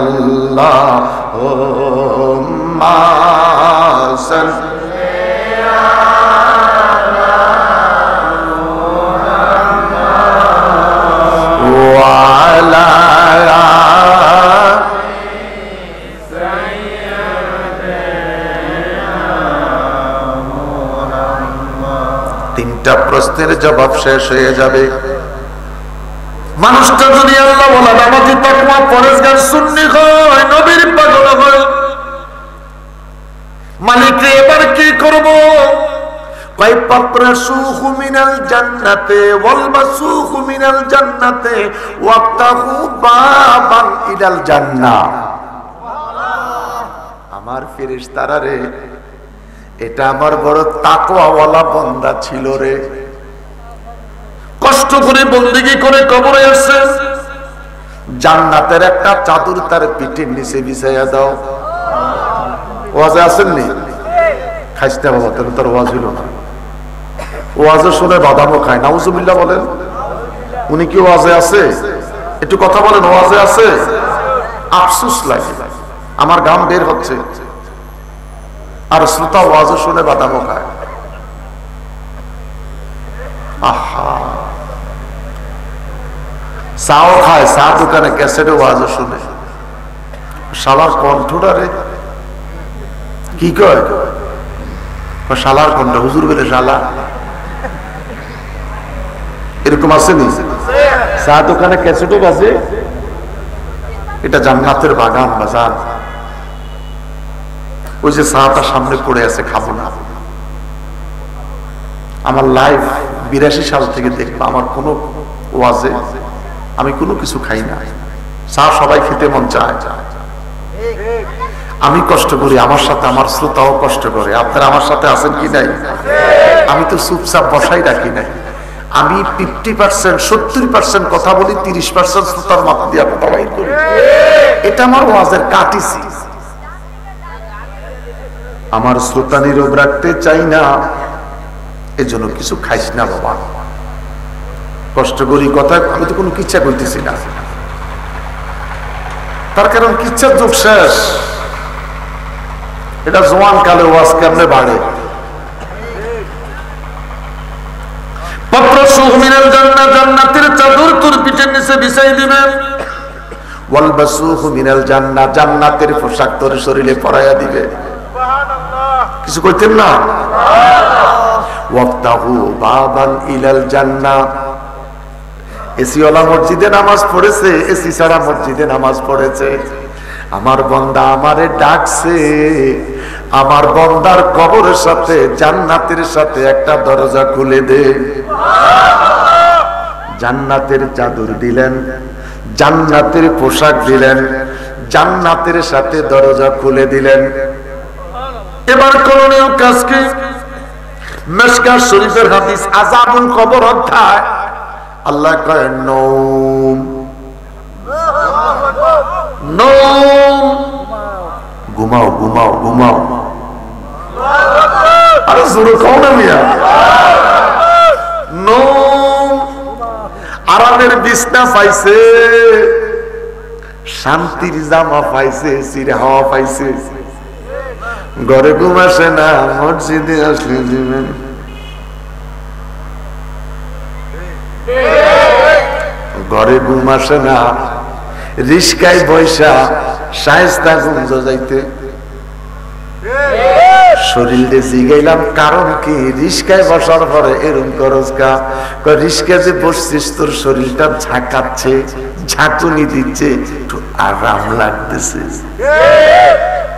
আল্লাহুম্মা সাল্লি আলা মুহাম্মদ ওয়া আলা তিনটা প্রশ্নের জবাব শেষ হয়ে যাবে। মানুষটা যদি আল্লাহ ওয়ালা নামাজি তাকওয়া পরেজগার সুন্নি হয়, নবীর পাগল হয়, মালিক রে এবার কি করব? কয় পাত্রাসুহু মিনাল জান্নাতে ওয়াল মাসুহু মিনাল জান্নাতে ওয়াফতাহু বাবান ইলাল জান্নাহ। আমার ফেরেশতারা রে, এটা আমার বড় তাকওয়াওয়ালা বান্দা ছিল রে, কষ্ট করে বন্দেগী করে কবরে আসছে, জান্নাতের একটা চাদর তার পিঠের নিচে বিছাইয়া দাও। ওয়াজে আসেননি? খাইস না বাবা, তাহলে তোর ওয়াজ হইল না। ওয়াজে শুনে বাদামও খায়, নাউজুবিল্লাহ বলেন। উনি কি ওয়াজে আছে? একটু কথা বলেন, ওয়াজে আছে? আফসোস লাগে, আমার গাম বের হচ্ছে, আর শ্রোতা ওয়াজও শুনে বাদামও খায়। আহা, চাও খায়, চা দোকানে ক্যাসেটে ওয়াজও শুনে। শালার কণ্ঠটা রে কি কয়? শালার কণ্ঠ, হুজুর বলে শালা, এরকম আসেনি? চা দোকানে ক্যাসেটও বাজে। এটা জান্নাতের বাগান বাজার। ওই যে চাটা সামনে পড়ে আছে, খাবো না। আমার লাইফ 82 সাল থেকে দেখবা, আমার কোনো ওয়াজে আমি কোনো কিছু খাই না। চা সবাই খেতে মন চায়, আমি কষ্ট করি, আমার সাথে আমার শ্রোতাও কষ্ট করে। আপনারা আমার সাথে আছেন কি নাই? আমি তো চুপচাপ বসাই রাখি নাই। আমি 50% 70% কথা বলি, 30% শ্রোতার মাথা দিয়া কথা বাইর করি। এটা আমার ওয়াজের কাটিছি। আমার শ্রোতা নীরব রাখতে চাই না, এজন্য কিছু খাইস না বাবা, কষ্ট করি কথা। আমি তো কোনো কিচ্ছা করতেছি না, তার কারণ কিচ্ছার যুগ শেষ। এটা জওয়ান কালে ওয়াজ কেমনে বাড়ে। পাত্রাসুহু মিনাল জান্নাহ, জান্নাতের চাদর তোর পিঠের নিচে বিছাই দিবেন। ওয়াল বাসুহু মিনাল জান্নাহ, জান্নাতের পোশাক তোর শরীরে পরাইয়া দিবে। কিছু কইতেন না? ওয়াফতাহু বাবান ইলাল জান্নাহ। এসি ওয়ালা মসজিদে নামাজ পড়েছে, এসি ছাড়া মসজিদে নামাজ পড়েছে। আমার বান্দা আমারে ডাকছে, আমার বান্দার কবরের সাথে জান্নাতের সাথে একটা দরজা খুলে দে। জান্নাতের চাদর দিলেন, জান্নাতের পোশাক দিলেন, জান্নাতের সাথে দরজা খুলে দিলেন। এবার করণীয় কাজ কি? মিশকাত শরীফের হাদিস আযাবুল কবর অধ্যায় আল্লাহ কয় নওম নওম, ঘুমাও ঘুমাও ঘুমাও। আরে জোরে কও না মিয়া। নওম, আরামের বিছনা পাইছে, শান্তির জামা পাইছে, চিরে হাওয়া পাইছে। ঘরে ঘুম আসে না, মসজিদে আসলে দিবেন। ঘরে ঘুম আসে না, রিস্কায় বৈশা শায়েস্তা গুঞ্জ যাইতে। শরীরে জিগাইলাম কারণ কি? রিস্কায় বসার পরে এরম করস কা? রিস্কায় যে বসছিস তোর শরীরটা ঝাঁকাচ্ছে, ঝাঁকুনি দিচ্ছে, একটু আরাম লাগতেছে।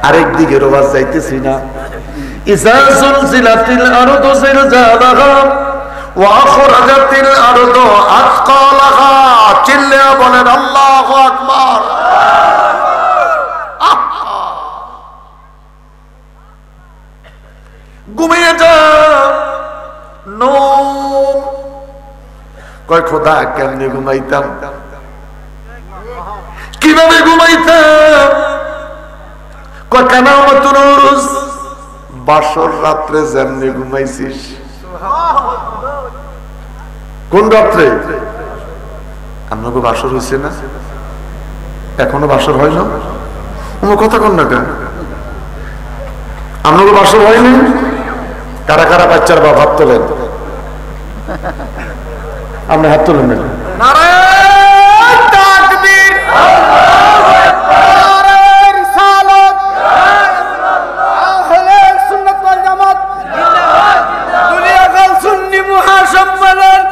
আরেকদিকে রোবাজ যাইতেছি না। ইযা যুলজিলাতিল আরদু জিলজালাহা ওয়া আখরাজাতিল আরদু আথকালাহা। চিল্লায়া বলেন আল্লাহু আকবার। ঘুমিয়ে যা। নওম, কয় খোদা কেমনে ঘুমাইতাম, কিভাবে ঘুমাইতাম? কয় কানামাতুল উরুস, বাসর রাত্রে যেমনি ঘুমাইছিস। কোন রাত্রে? আপনাকে বাসর হয়েছে না? এখনো বাসর হয় না? আমার কথা কোন না কেন? আপনাকে বাসর হয়নি? কারা কারা বাচ্চার বাপ হাত তোলেন? আপনি হাত তোলেন না? নারায়ে তাকবীর, নারায়ে রিসালাত, আহলে সুন্নাত ওয়াল জামাত জিন্দাবাদ, দুনিয়া কাল সুন্নি মুহাসম্মেলন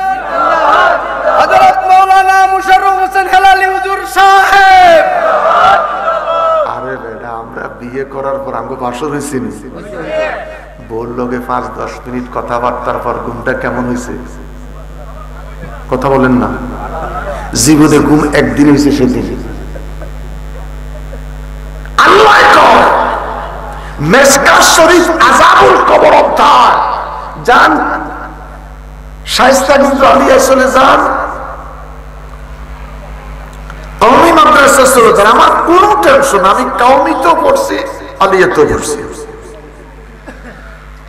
হযরত মাওলানা মুশাররফ হোসেন হেলালি হুজুর সাহেব। আরে বেটা, আমরা বিয়ে করার পর আমগো বাসর হইছে নি? বললো 5-10 মিনিট কথাবার্তার পর ঘুমটা কেমন হয়েছে? কথা বলেন না। জীবনে ঘুম একদিন হয়েছে, সেদিন। আল্লাহ কয় মিশকাত শরীফ আযাবুল কবর অধ্যায়। যান শায়েস্তাগঞ্জ আলিয়ায় চলে যান, কওমি মাদ্রাসা চলে যান। আমার কোনো টেনশন, আমি কওমিতেও পড়ছি, আলিয়াতেও পড়ছি।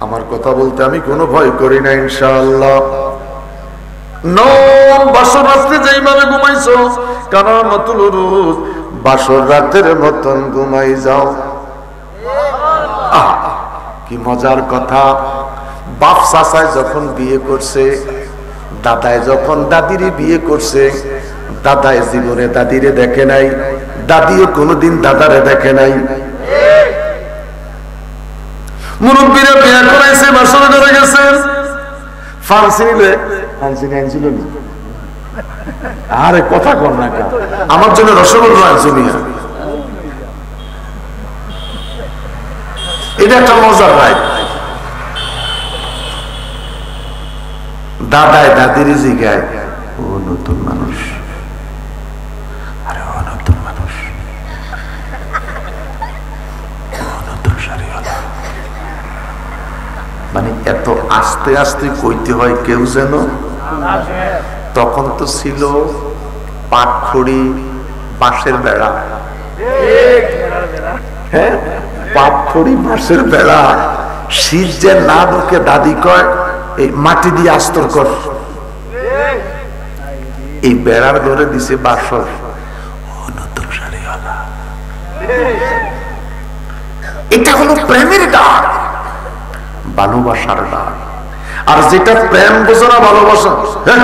আমার কথা বলতে আমি কোনো ভয় করি না ইনশাআল্লাহ। নওম, বাসর রাতে যেইভাবে ঘুমাইছো, কানামাতুল উরুস, বাসর রাতের মতন ঘুমাই যাও। কি মজার কথা! বাপ চাচায় যখন বিয়ে করছে, দাদায় যখন দাদিরে বিয়ে করছে, দাদায় জীবনে দাদিরে দেখে নাই, দাদিও কোনোদিন দাদারে দেখে নাই। মুরব্বীরা বিয়ে করাইছে, বাসর করে গেছে, ফান্সি নিলে ফান্সিনি আনছিল না। আরে কথা কর না, আমার জন্য রসগোল্লা আনছি নিয়ে। এটা একটা মজার রায়। দাদায় দাদির জিগায়, ও নতুন মানুষ, আরে ও নতুন মানুষ, ও নতুন শাড়িওয়ালা। মানে এত আস্তে আস্তে কইতে হয় কেউ যেন। তখন তো ছিল পাটখড়ি, বাঁশের বেড়া। হ্যাঁ, পাটখড়ি, বাঁশের বেড়া। শীত যে না ঢোকে, দাদি কয় এই মাটি দিয়ে আস্তর কর। এই বেড়ার ধরে দিছে বাসর, ও নতুন শাড়িওয়ালা। এটা হলো প্রেমের ডাক, ভালোবাসার ডাক। আর যেটা প্রেম বোঝো না, ভালোবাসা, হ্যাঁ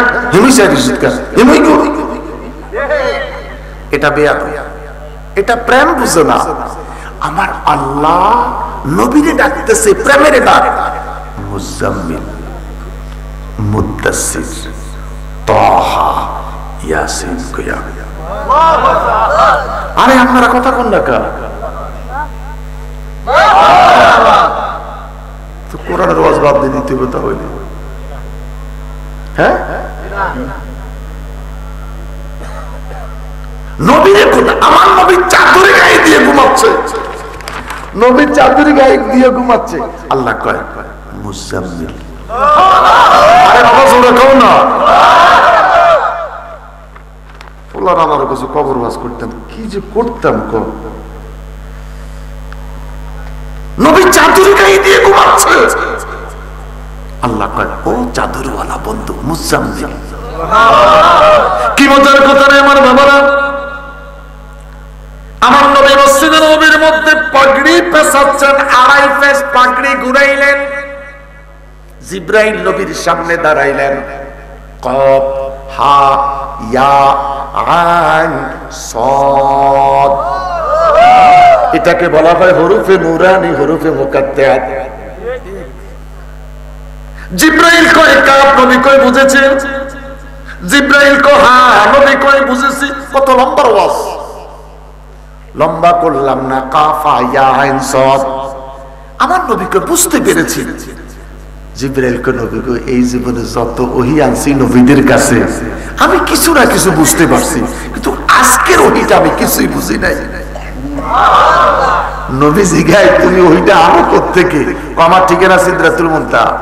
এটা বেয়াদবি, এটা প্রেম বুঝো না। আমার আল্লাহ নবীরে ডাকতেছে প্রেমের ডাক। মুজাম্মিল, মুদ্দাসসির, তাহা, ইয়াসিন, আরে আপনারা কথা কোন না কা তো কোরআনের ওয়াজ বাদ দিয়ে দিতে হবে তাহলে হ্যাঁ নবীর কোন আমার নবীর চাদরে গায়ে দিয়ে ঘুমাচ্ছে নবীর চাদরে গায়ে দিয়ে ঘুমাচ্ছে আল্লাহ কয় মুজাম্মিল আরে বাবা জোরে কও না পোলার আমার কাছে কবর ওয়াজ করতাম কি যে করতাম কো নবীর চাদরে গায়ে দিয়ে ঘুমাচ্ছে আল্লাহ কয় ও চাদরওয়ালা বন্ধু মুজাম্মিল কি মজার কথা রে আমার বাবারা আমার নবী মসজিদে নববীর মধ্যে পাগড়ি পেছাচ্ছেন আড়াই পেশ পাগড়ি ঘুরাইলেন জিব্রাইল নবীর সামনে দাঁড়াইলেন কফ হা ইয়া আইন সাদ এটাকে বলা হয় হরফে নুরানি হরফে মুকাত্তাত জিব্রাইল কয় কাফ নবী কয় বুঝেছেন জিব্রাইল কয় হ্যাঁ নবী কয় বুঝেছি কত লম্বা ওয়াজ লম্বা করলাম না কাফা ইয়া আইন সাদ আমার নবীকে বুঝতে পেরেছি জিব্রাইল কয় নবী কয় এই জীবনে যত ওহী আনছি নবীদের কাছে আমি কিছু না কিছু বুঝতে পারছি কিন্তু আজকের ওহীটা আমি কিছুই বুঝি নাই নবী জিগায় তুমি ওইটা আনো কোত্থেকে আমার ঠিকানা সিদরাতুল মুনতাহা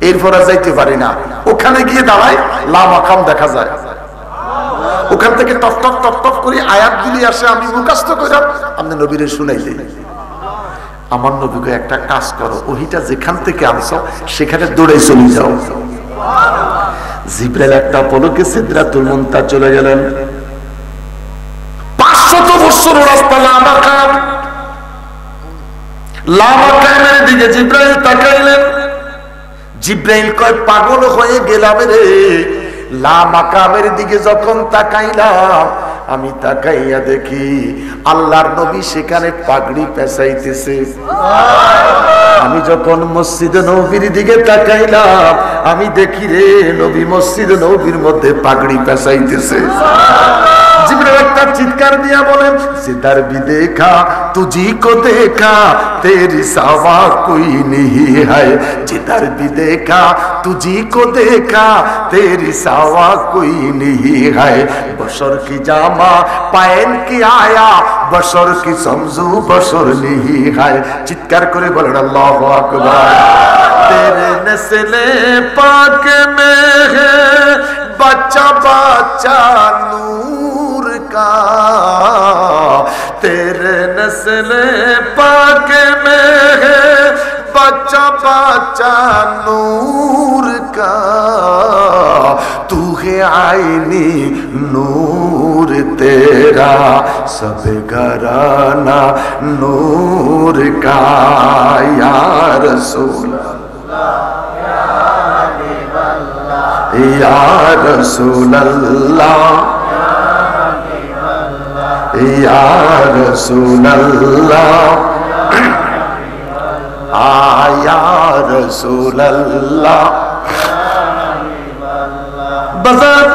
এরপর আর যাইতে পারি না ওখানে গিয়ে দাঁড়ায় লা মাকাম দেখা যায় ওখান থেকে টপ টপ টপ টপ করে আয়াতগুলি আসে আমি মুখস্থ করে আপনি নবীরে শুনাই দেই আমার নবীকে একটা কাজ করো ওহিটা যেখান থেকে আনছো সেখানে দৌড়ে চলে যাও জিব্রাইল একটা পলকে সিদরাতুল মুনতাহা চলে গেলেন 500 বছর রাস্তা লা মাকাম লা মাকামের দিকে জিব্রাইল তাকাইলেন জিব্রাইল কয় পাগল হয়ে গেলাম রে লা মাকামের দিকে যখন তাকাইলাম আমি তাকাইয়া দেখি আল্লাহর নবী সেখানে পাগড়ি পেঁচাইতেছে আমি যখন মসজিদে নববীর দিকে তাকাইলাম আমি দেখি রে নবী মসজিদে নববীর মধ্যে পাগড়ি পেঁচাইতেছে जिब्राइल একটা চিৎকার দিয়া বলেন जिधर भी देखा तुझी को देखा तेरी सावा कोई नहीं है जिधर भी देखा तुझी को देखा तेरी सावा कोई नहीं है बशर की जामा पहन के आया बशर की समझू बशर नहीं है चित्कार करे बोलेन अल्लाहु अकबर तेरे नस्ले पाक में है बच्चा बच्चा नूर का तेरे नस्ले पाक में है बच्चा बच्चा नूर का तू है आईनी नूर तेरा सब घराना नूर का या रसूल या रसूल अल्लाह या रसूल अल्लाह या रसूल अल्लाह বাজার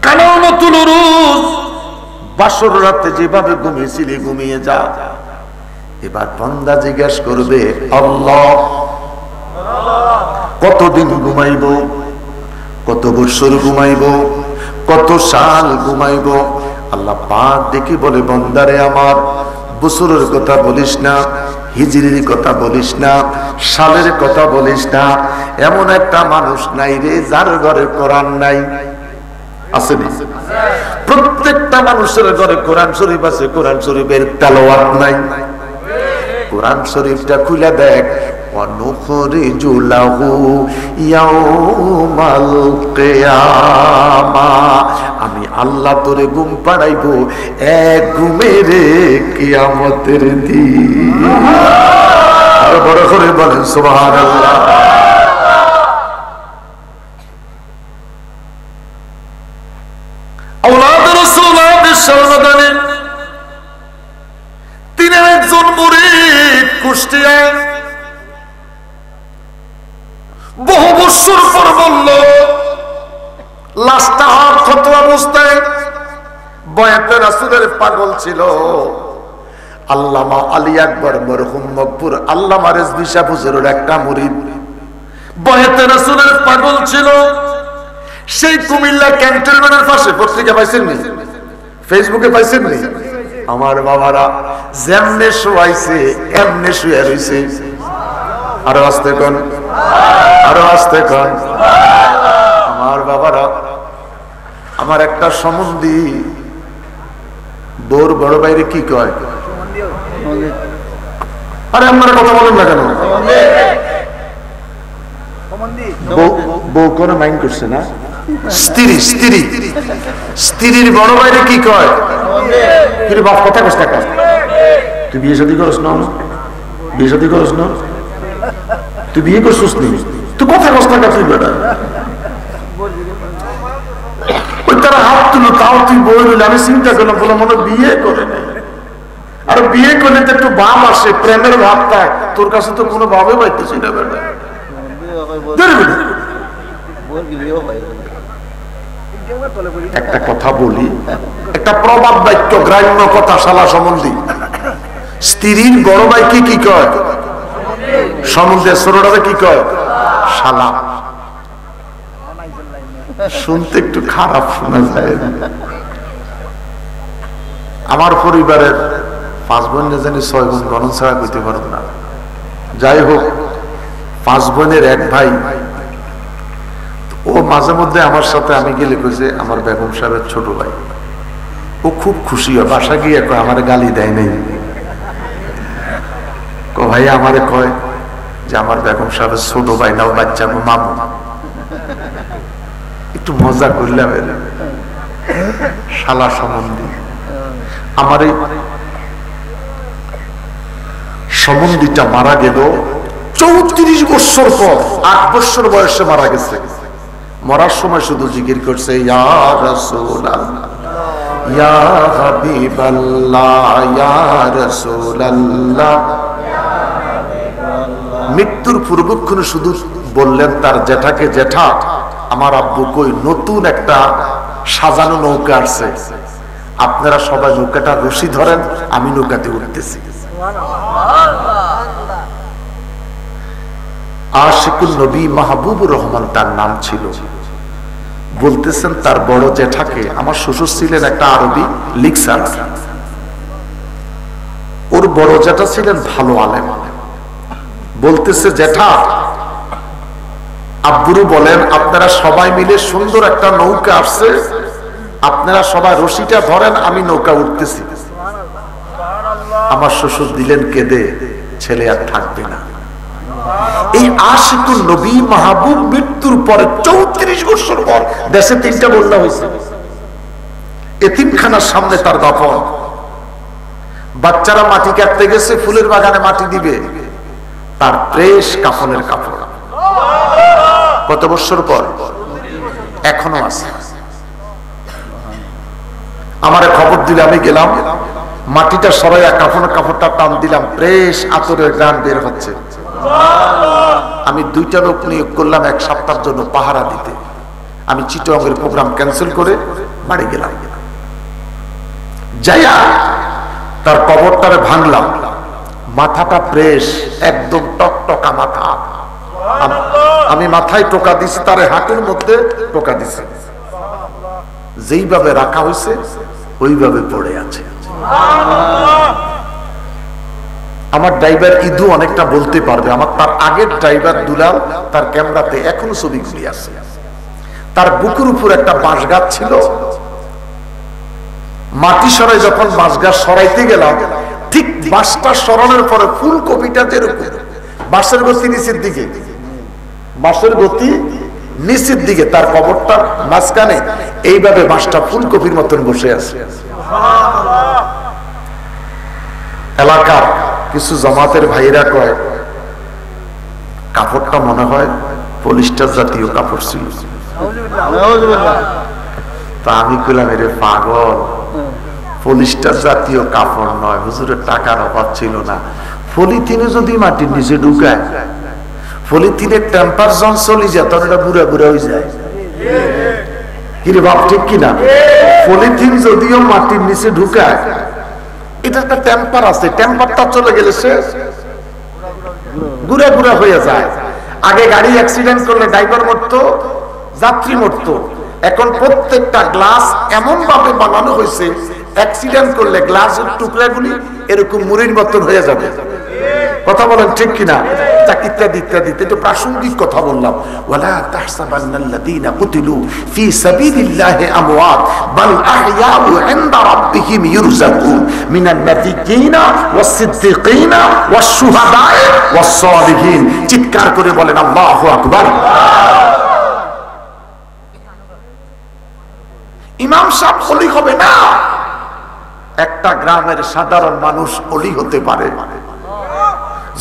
কালামাতুল উরুজ বাসর রাতে যেভাবে ঘুমিয়েছিলি ঘুমিয়ে যা এবার বান্দা জিজ্ঞাসা করবে আল্লাহ কতদিন ঘুমাইব কত বছর ঘুমাইব কত সাল ঘুমাইব আল্লাহ পাক দেখি বলে বান্দারে আমার বছরের কথা বলিস না হিজরির কথা বলিস না সালের কথা বলিস না এমন একটা মানুষ নাই রে যার ঘরে কোরআন নাই আছে না প্রত্যেকটা মানুষের ঘরে কোরআন শরীফ আছে কোরআন শরীফের তেলাওয়াত নাই কোরআন শরীফটা খুলে দেখ অনুখরিজু লাহু ইয়াউমাল কিয়ামা আমি আল্লাহ তোরে ঘুম পাড়াইবো এক ঘুমের কিয়ামতের দিন আর বড় করে বলেন সুবহানাল্লাহ আওলাদ রাসূলুল্লাহ সাল্লাল্লাহু তিনি একজন মুরিদ কুষ্টিয়ায় বহু বছর পর বলল লাশটা ক্ষত অবস্থায় বয়াতে রাসূলের পাগল ছিল। আল্লামা আলী আকবর মরহুম মকবুর আল্লামা রেজভী সাহেব হুজুরের একটা মুরিদ বয়াতে রাসূলের পাগল ছিল। সেই কুমিল্লা ক্যান্টনমেন্টের পাশে, পত্রিকা পাইছেন নি, ফেসবুকে পাইছেন নি, আমার বাবারা যেমনে শোয়াইছে এমনে শুয়ে রইছে। আরো আস্তে কোন, আরো আস্তে কোন। আমার বাবারা, আমার একটা সম্বন্ধী বোর বড় বাইরে কি কয়? আরে আপনারা কথা বলেন না কেন? বউ করে মাইন্ড করছে না? স্ত্রী, স্ত্রী, স্ত্রীর বড় বাইরে কি কয়? তুই বাপ কথা কস টাকা, তুই বিয়ে শাদী করস না? বিয়ে শাদী করস না? তুই বিয়ে করছিস নি? তুই কথা কস টাকা, তুই বেটা ওই তারা হাত তুলো, তাও তুই বই রইলে। আমি চিন্তা করলাম, বলে মনে বিয়ে করে নাই। আর বিয়ে করলে তো একটু ভাব আসে, প্রেমের ভাবটা। তোর কাছে তো কোনো ভাবে পাইতেছি না বেটা। একটা কথা বলি, একটা প্রবাদ বাক্য, গ্রাম্য কথা, শালা সম্বন্ধী। স্ত্রীর বড় ভাইকে কি কয়? সম্বন্ধে। ছোটটাকে কি কয়? শালা। শুনতে একটু খারাপ শোনা যায়। আমার পরিবারের 5 বোন জানি 6 বোন, গণন ছাড়া করতে পারব না। যাই হোক, 5 বোনের এক ভাই, ও মাঝে মধ্যে আমার সাথে আমি গেলে কইছে আমার বেগম সাহেবের ছোট ভাই। ও খুব খুশি হয়, বাসা গিয়ে আমার গালি দেয় নাই। ভাই আমারে কয় যে আমার বেগম সাহেবের ছোট ভাই না, বাচ্চা মামু। একটু মজা করলাম। শালা সম্বন্ধী। আমার এই সম্বন্ধীটা মারা গেল 34 বছর পর। 8 বছর বয়সে মারা গেছে। মরার সময় শুধু জিকির করছে, ইয়া রাসূলুল্লাহ, ইয়া হাবিবাল্লাহ, ইয়া রাসূলুল্লাহ। মৃত্যুর পূর্বক্ষণ শুধু বললেন তার জেঠাকে, জেঠা আমার আব্বু কই নতুন একটা সাজানো নৌকা আসছে, আপনারা সবাই নৌকাটা রশি ধরেন, আমি নৌকাতে উঠতেছি। আশিকুল নবী মাহবুবুর রহমান তার নাম ছিল। বলতেছেন তার বড় জেঠাকে, আমার শ্বশুর ছিলেন একটা আরবি লিকসার, ওর বড় জেঠা ছিলেন ভালো আলেম। বলতেছে জেঠা আব্বুরু বলেন আপনারা সবাই মিলে সুন্দর একটা নৌকা আসছে, আপনারা সবাই রশিটা ধরেন, আমি নৌকা উঠতেছি। আমার শ্বশুর দিলেন কেঁদে, ছেলে আর থাকবে না। এই আশিকুল নবী মাহবুব মৃত্যুর পরে 34 বছর পর দেশে 3টা বন্যা হয়েছে। এতিমখানার সামনে তার দাফন। বাচ্চারা মাটি কাটতে গেছে, ফুলের বাগানে মাটি দিবে, তার প্রেস কাফনের কাপড়। কত বছর পর? এখনো আছে। আমারে খবর দিলে আমি গেলাম, মাটিটা সরাইয়া কাফনের কাপড়টা টান দিলাম, প্রেস আতরের গান বের হচ্ছে। আমি 2টা লোক নিয়োগ করলাম 1 সপ্তাহের জন্য পাহারা দিতে। আমি চিটাগংয়ের প্রোগ্রাম ক্যান্সেল করে বাড়ি গেলাম। যাইয়া তার কবরটারে ভাঙলাম, মাথাটা প্রেস, একদম টকটকা মাথা। আমি মাথায় টোকা দিছি, তার হাঁটুর মধ্যে টোকা দিছি। যেইভাবে রাখা হয়েছে ওইভাবে পড়ে আছে। আমার ড্রাইভার ইদু অনেকটা বলতে পারবে। আমার তার আগের ড্রাইভার দুলাল, তার ক্যামেরাতে এখনো ছবিগুলি আছে। তার বুকের উপর একটা বাঁশ গাছ ছিল। মাটি সরাই যখন বাঁশ গাছ সরাইতে গেলাম, ঠিক বাঁশটা সরানোর পরে ফুলকপিটা যেরকম, বাঁশের গতি নিচের দিকে, বাঁশের গতি নিচের দিকে, তার কবরটা মাঝখানে এইভাবে বাঁশটা ফুলকপির মতন বসে আছে। এলাকার কিছু জামাতের ভাইরা কয় কাপড়টা মনে হয় পলিস্টার জাতীয় কাপড় ছিল। তা আমি কইলাম এরে পাগল, পলিস্টার জাতীয় কাপড় নয়, হুজুরের টাকার অভাব ছিল না। পলিথিনে যদি মাটির নিচে ঢুকায়, পলিথিনের টেম্পারেচার চলে যায়, তখন এটা বুড়া বুড়া হয়ে যায়। কিরে বাপ, ঠিক কিনা? পলিথিন যদিও মাটির নিচে ঢুকায়, এটা একটা টেম্পার আছে, টেম্পারটা চলে গেলে সে গুড়া গুড়া হয়ে যায়। আগে গাড়ি অ্যাক্সিডেন্ট করলে ড্রাইভার মরতো, যাত্রী মরতো। এখন প্রত্যেকটা গ্লাস এমন ভাবে বানানো হয়েছে, অ্যাক্সিডেন্ট করলে গ্লাসের টুকরাগুলি এরকম মুড়ির মতন হয়ে যাবে। কথা বলেন ঠিক কিনা? ইত্যাদি ইত্যাদি। তো প্রাসঙ্গিক কথা বললাম। ওয়ালা তাহসাবান্নাল্লাযীনা কুতিলু ফী সাবিলিল্লাহি আমওয়াত বাল আহইয়াউ ইনদা রাব্বিহিম ইরযাকুন মিনান নাবিয়্যিনা ওয়াস সিদ্দীকিনা ওয়াস শুহাদায়ে ওয়াস সালিহিন। চিৎকার করে বলেন আল্লাহু আকবার। ইমাম সাহেব ওলি হবে না, একটা গ্রামের সাধারণ মানুষ ওলি হতে পারে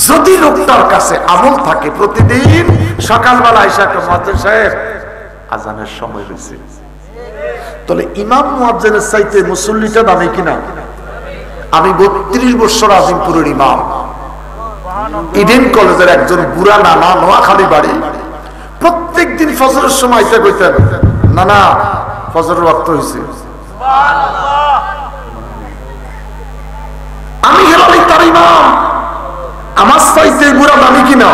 যদি লোকটার কাছে আমল থাকে। প্রতিদিন সকালবেলা এসে মুয়াজ্জিন সাহেব আজানের সময় হয়েছে, তাহলে ইমাম মুয়াজ্জিনের চাইতে মুসল্লিটা দামি কিনা? আমি 32 বছর আজিমপুরের ইমাম, ইডেন কলেজের একজন বুড়া নানা, নোয়াখালী বাড়ি। প্রত্যেক দিন ফজরের সময় এসে কইতেন, না না ফজরের ওয়াক্ত হয়েছে। আমি হেলালি তার ইমাম, আমার চাইতে বুড়া দামি কিনা?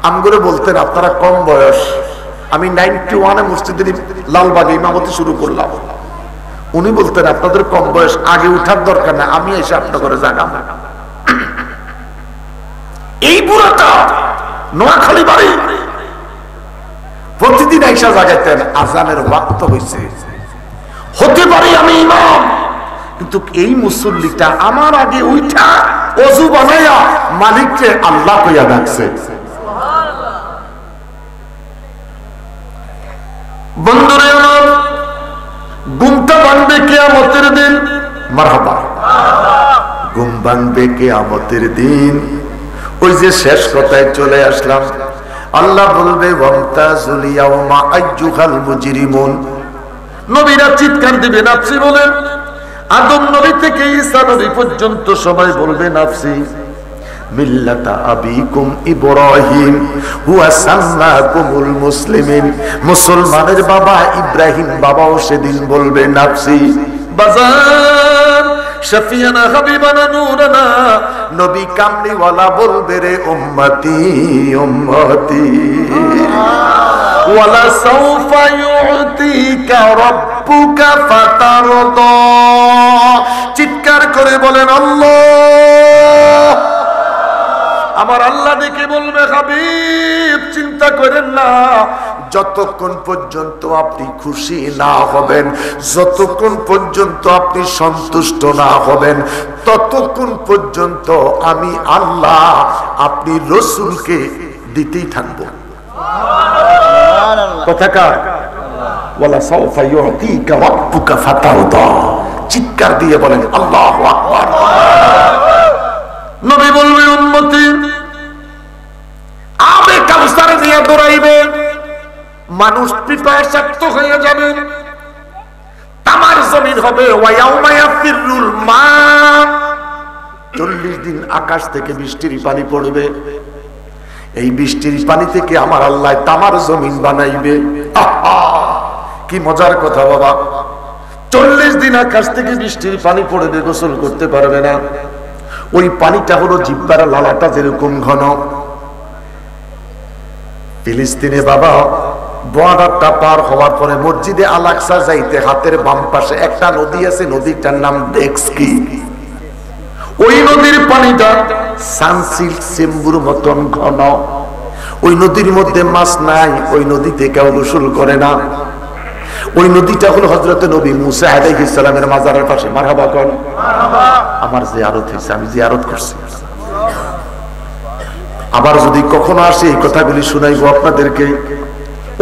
আমগুলো বলতেন আপনারা কম বয়স। আমি 91-এ মসজিদের লালবাগে ইমামতি শুরু করলাম। উনি বলতেন আপনাদের কম বয়স, আগে উঠার দরকার না, আমি এসে আপনার ঘরে জাগাম। এই বুড়াটা নোয়াখালী বাড়ি প্রতিদিন আইসা জাগাইতেন, আজানের ওয়াক্ত হয়েছে। হতে পারি আমি ইমাম, কিন্তু এই মুসল্লিটা আমার আগে উঠা ওযু বানায়া মালিককে আল্লাহ কইয়া ডাকছে। বন্ধুরে আমার, ঘুমটা ভাঙবে কিয়ামতের দিন। মারহাবা। ঘুম ভাঙবে কিয়ামতের দিন। ওই যে শেষ কথায় চলে আসলাম, আল্লাহ বলবে ওয়ামতাজুল ইয়াওমা আইয়ুহাল মুজরিমুন। নবীরা চিৎকার দিবে নাফসি বলেন। আদম নবী থেকে ঈসা নবী পর্যন্ত সবাই বলবে নাফসি। মিল্লাতা আবিকুম ইব্রাহিম হুয়া সাম্মাকুমুল মুসলিমিন। মুসলমানের বাবা ইব্রাহিম বাবাও সেদিন বলবে নাফসি। বাজার শাফিয়ানা হাবিবানা নূরানা, নবী কামলিওয়ালা বলবে রে উম্মতি উম্মতি। ওয়ালা সাউফা ইউতিকা রাব্বুকা ফাতারদা। চিৎকার করে বলেন আল্লাহ। আমার আল্লাহ দেখে বলবে হাবিব চিন্তা করেন না, যতক্ষণ পর্যন্ত আপনি খুশি না হবেন, যতক্ষণ পর্যন্ত আপনি সন্তুষ্ট না হবেন, ততক্ষণ পর্যন্ত আমি আল্লাহ আপনি রসুলকে দিতেই থাকবো। কথাকার ওয়ালা সাউফা ইউতিকা রাব্বুকা ফাতারদা। চিৎকার দিয়ে বলেন আল্লাহু আকবার। নবী বলবে উম্মতি আবে কাউসার নিয়ে দৌড়াইবে, মানুষ পিপাসায় শক্ত হয়ে যাবে, তামার জমিন হবে। ওয়ায়াউমা ইয়াফিরুল মা। 40 দিন আকাশ থেকে বৃষ্টির পানি পড়বে। এই বৃষ্টির পানি থেকে আমার আল্লাহ তামার জমিন বানাইবে। কি মজার কথা বাবা। 40 দিন আকাশ থেকে বৃষ্টির পানি পড়বে, গোসল করতে পারবে না। ওই পানিটা হলো জিহ্বার লালাটা যেরকম ঘন। ফিলিস্তিনে বাবা বর্ডারটা পার হওয়ার পরে মসজিদে আল আকসা যাইতে হাতের বাম পাশে একটা নদী আছে, নদীটার নাম ডেক্সকি। ওই নদীর পানিটা সানসিল্ক সেম্বুর মতন ঘন। ওই নদীর মধ্যে মাছ নাই, ওই নদীতে কেউ গোসল করে না। ওই নদীটা হলো হযরত নবী মুসা আলাইহিস সালামের মাজারের পাশে। মারহাবা কোন। আমার জিয়ারত হয়েছে, আমি জিয়ারত করছি। আবার যদি কখনো আসে এই কথাগুলি শুনাইবো আপনাদেরকে।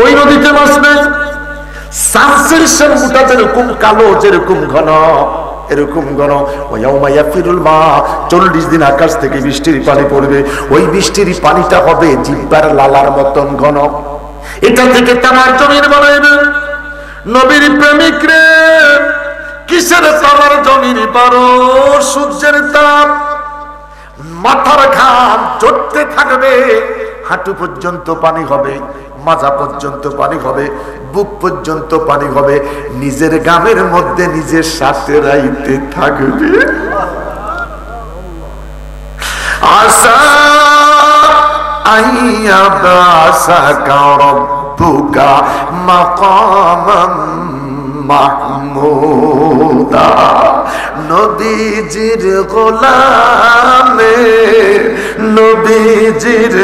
ওই নদীতে মাছ নেই, সানসিল্ক সেম্বুটা যেরকম কালো, যেরকম ঘন, এরকম ঘন। ওয়ায়াউমা ইয়াফিরুল মা। 40 দিন আকাশ থেকে বৃষ্টির পানি পড়বে। ওই বৃষ্টির পানিটা হবে জিহ্বার লালার মতন ঘন। এটা থেকে তামার জমিন বানাইবে। নবীর প্রেমিক রে, কিসের তামার জমিন পারো? সূর্যের তাপ, মাথার ঘাম ঝরতে থাকবে, হাঁটু পর্যন্ত পানি হবে। মাজা পর্যন্ত পানি হবে, বুক পর্যন্ত পানি হবে, নিজের গামের মধ্যে নিজের সাথে রাইতে থাকবে। আসা আইয়া বাসাকা রাব্বুকা মাকামান মাহমুদা। নবীজির গোলামে, নবীজির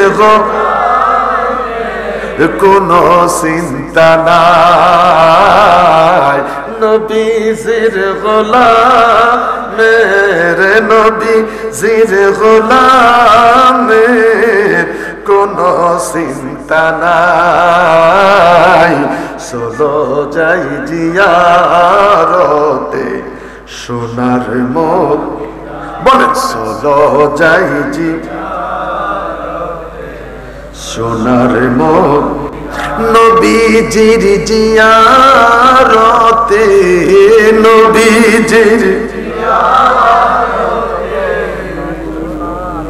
কোনো চিন্তা নাই, নবীজির গোলামের, নবীজির গোলামের কোনো চিন্তা নাই। চলো যাই জিয়ারতে সোনার মুখ, বলেন চলো যাই সোনার মুখ, নবীজির জিয়ারতে, নবীজির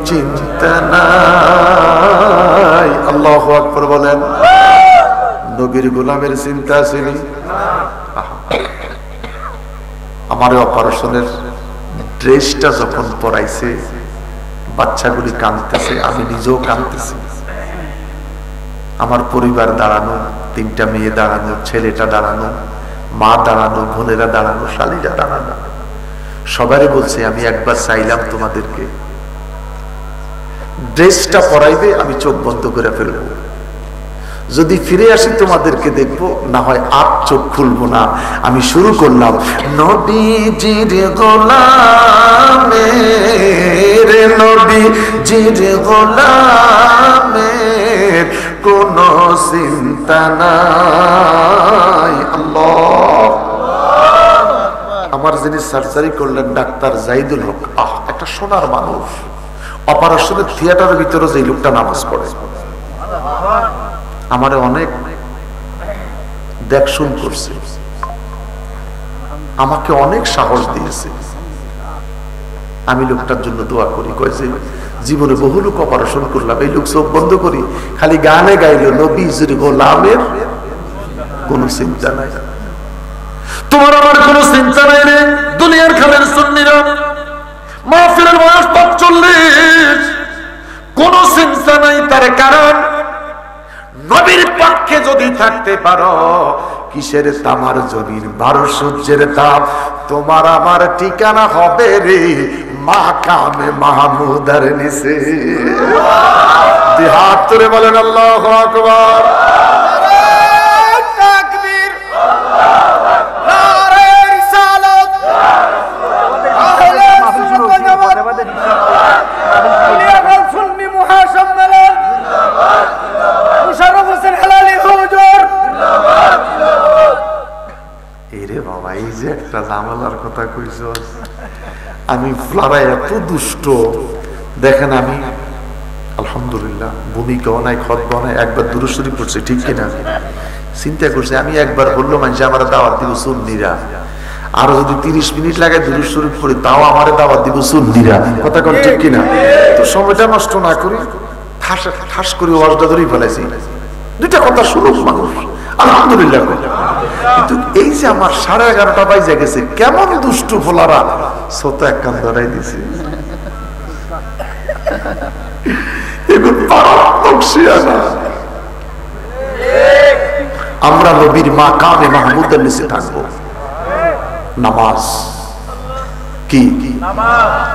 চিন্তা নাই। আল্লাহু আকবার বলেন। নবীর গোলামের চিন্তা আসেনি। আমার অপারেশনের ড্রেসটা যখন পরাইছে, বাচ্চাগুলি কাঁদতেছে, আমি নিজেও কাঁদতেছি। আমার পরিবার দাঁড়ানো, 3টা মেয়ে দাঁড়ানো, ছেলেটা দাঁড়ানো, মা দাঁড়ানো, বোনেরা দাঁড়ানো, শালীরা দাঁড়ানো। সবারই বলছে আমি একবার চাইলাম তোমাদেরকে ড্রেসটা পরাইবে, আমি চোখ বন্ধ করে ফেলবো, যদি ফিরে আসি তোমাদেরকে দেখবো, না হয় আর চোখ খুলবো না। আমি শুরু করলাম, নবীজির গোলামের, নবীজির গোলামের কোনো চিন্তা নাই। আল্লাহ। আমার যিনি সার্জারি করলেন ডাক্তার জাহিদুল হক, একটা সোনার মানুষ, অপারেশনের থিয়েটারের ভিতরে যে লোকটা নামাজ পড়ে, আমারে অনেক দেখশুন করছে, আমাকে অনেক সাহস দিয়েছে। আমি লোকটার জন্য দোয়া করি, কয়েছে জীবনে বহু লোক অপারেশন করলাম, এই লোক চোখ বন্ধ করি খালি গানে গাইলো নবীজির গোলামের কোনো চিন্তা নাই। তোমার আমার কোনো চিন্তা নাই রে দুনিয়ার খালের সুন্নিরা। মাহফিলের বয়স 45, কোনো চিন্তা নাই। তার কারণ নবীর পক্ষে যদি থাকতে পারো, কিসের তামার জমিন 12 সূর্যের তাপ, তোমার আমার ঠিকানা হবে রে মাকামে মাহমুদার নিচে। হাত তুলে বলেন আল্লাহু আকবার। ঝামেলার কথা কইছ, আমি ফ্লারা এত দুষ্ট দেখেন। আমি আলহামদুলিল্লাহ ভূমিকাও নাই, খতবাও নাই, একবার দুরূদ শরীফ পড়ছি, ঠিক কিনা? চিন্তা করছি আমি একবার বললো মানুষ আমার দাওয়াত দিব সুন্নিরা, আরো যদি 30 মিনিট লাগে দুরূদ শরীফ পড়ি, তাও আমার দাওয়াত দিব সুন্নিরা। কথা কোন ঠিক কিনা? তো সময়টা নষ্ট না করি, ঠাস করে ওয়াজটা ধরেই ফেলাইছি। 2টা কথা শুনুক মানুষ, আলহামদুলিল্লাহ। কিন্তু এই যে আমার 11:30 বাজে গেছে, কেমন দুষ্টু ফোলারা ছোট এক কান ধরাই দিছে। আমরা নবীর মাকামে মাহমুদের নিচে থাকবো। নামাজ কি?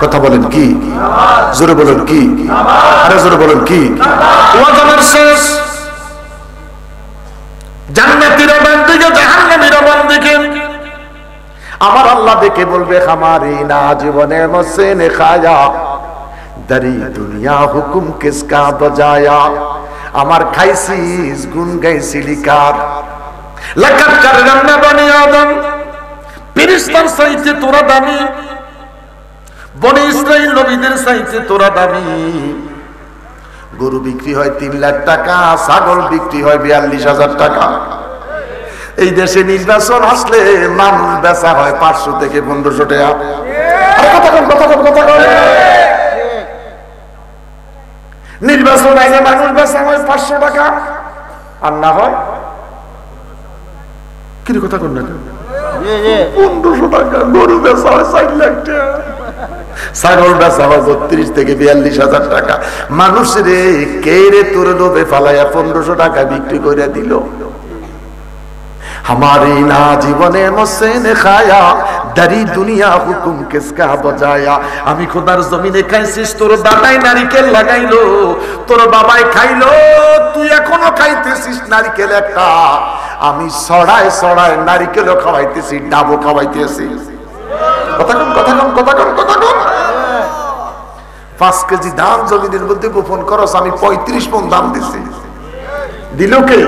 কথা বলেন কি? জোরে বলেন কি? আরে জোরে বলেন কি? ওয়াজনের শেষ জান্নাতীরা বান্দিকে, জাহান্নামীরা বান্দিকে আমার আল্লাহ দেখে বলবে हमारी ना জীবনে মুঝसे ने खाया दरी दुनिया हुकुम किसका बजाया। আমার খাইছিস গুণ গাইছিলি কার? লাকাদ কাররামনা বনি আদম, ফেরেশতার চাইতে তোরা দামি, বনি ইসরাইল নবীদের চাইতে তোরা দামি। গরু বিক্রি হয় 3 লাখ টাকা, ছাগল বিক্রি হয় 42,000 টাকা। এই দেশে নির্বাচন আসলে মানুষ বেচা হয় 500 থেকে 1500 টাকা। নির্বাচন আইনে মানুষ বেচা হয় 500 টাকা। আর না হয় কি কথা কর না 1500 টাকা গরু বেচা হয় 4 লাখ টাকা, ছাগল বেচা হয় 32 থেকে 42,000 টাকা। মানুষ রে কে রে তোর লোভে ফালাইয়া 1500 টাকা বিক্রি করে দিল। हमारी ना जीवने मुझसे ने खाया दरी दुनिया हुकुम किसका बजाया। আমি খোদার জমিনে খাইছিস, তোর দাদাই নারকেল লাগাইলো, তোর বাবাই খাইলো, তুই এখনো খাইতেছিস নারকেল একটা। আমি ছড়ায় ছড়ায় নারকেলও খাওয়াইতেছি, ডাবও খাওয়াইতেছি। কথা কম কথা কম কথা কম কথা কম। 5 কেজি ধান জমিনের মধ্যে গোপন করস, আমি 35 মণ দাম দিছি। দিল কে?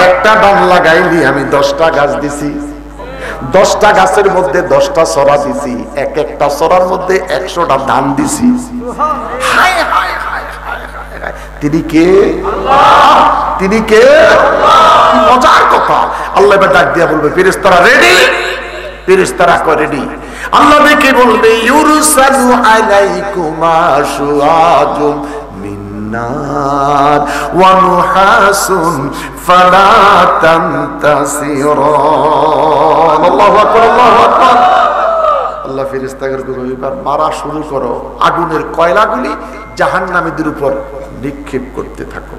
একটা দাম লাগাইলি আমি 10টা গাছ দিছি, 10টা গাছের মধ্যে 10টা সরা দিছি, এক একটা সরার মধ্যে 100টা ধান দিছি। হায় হায় হায় হায় হায়, তিনি কে? তিনি কে? কি মজার কথা। আল্লাহ এবার ডাক দিয়া বলবে ফেরেশতারা রেডি, ফেরেশতারা কয় রেডি। আল্লাহ দেখে বলবে ইউরসালু আলাইকুমা শুআজুম মিন্নার ওয়া নুহাসুন ফালা তানতাসিরুন। আল্লাহু আকবার আল্লাহু আকবার। আল্লাহ ফেরেশতাদেরকে এবার মারা শুরু করো, আগুনের কয়লাগুলি জাহান্নামীদের উপর নিক্ষেপ করতে থাকো।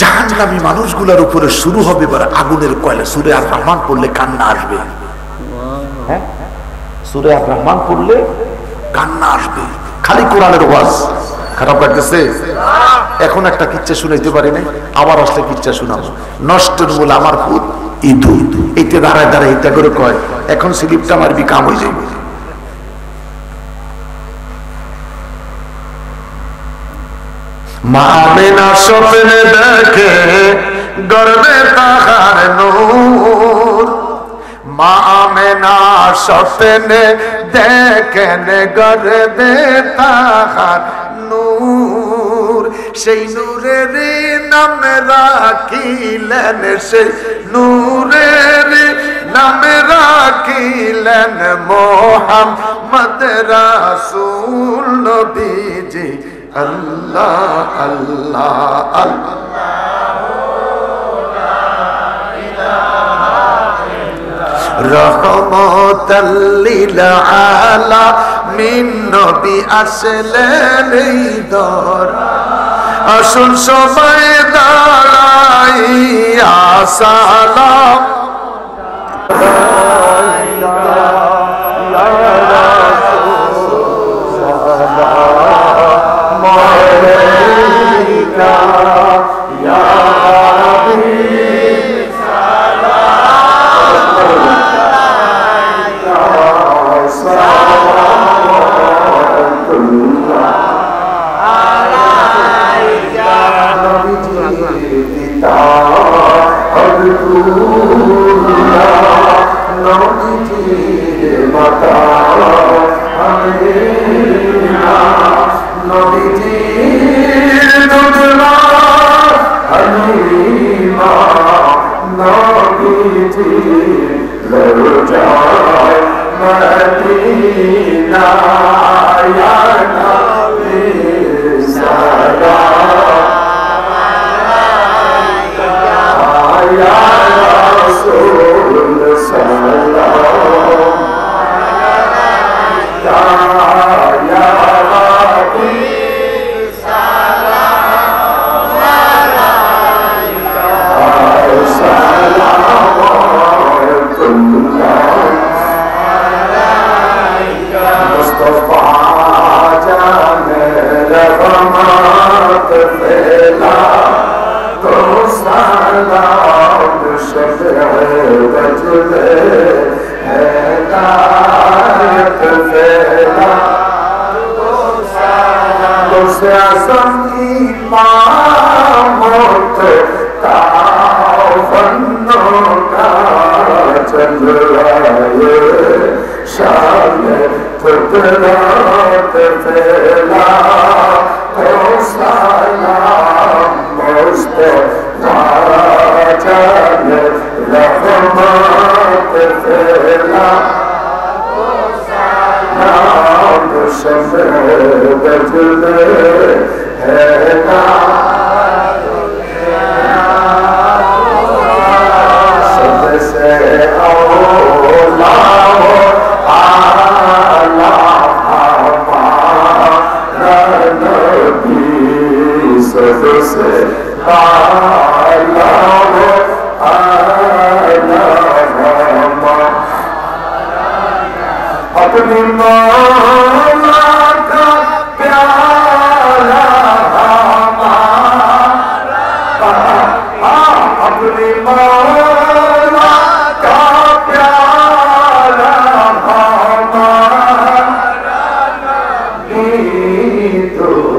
জাহান্নামী মানুষগুলোর উপরে শুরু হবে এবার আগুনের কয়লা। সূরা আর রহমান পড়লে কান্না আসবে। হ্যাঁ, সূরা আর রহমান পড়লে কান্না আসবে। খালি কোরআনের ওয়াজ খারাপ লাগতেছে। এখন একটা কিচ্ছা শুনাইতে পারি না, আবার আসলে কিচ্ছা শোনাবো। নষ্টের মূল আমার পুত ইদু, এইতে দাঁড়ায় দাঁড়ায় এটা করে কয় এখন স্লিপটা মারবি কাম হয়ে যাবে। মা আমেনা স্বপ্নে দেখে গর্বে তাহার নূর, মা আমেনা স্বপ্নে দেখেন গর্বে তাহার নূর। সেই নূরের নাম রাখিলেন, সেই নূরের নাম রাখিলেন মোহাম্মদ রাসূল নবীজি। আল্লাহ আল্লাহ আল্লাহ রহমতাল লিল আলামিন নবী আসলেন এই দরা। আসুন সবাই দাঁড়াইয়া সালাম से आला हो आला अपनी मौला का प्याला अपनी मौला का प्याला तो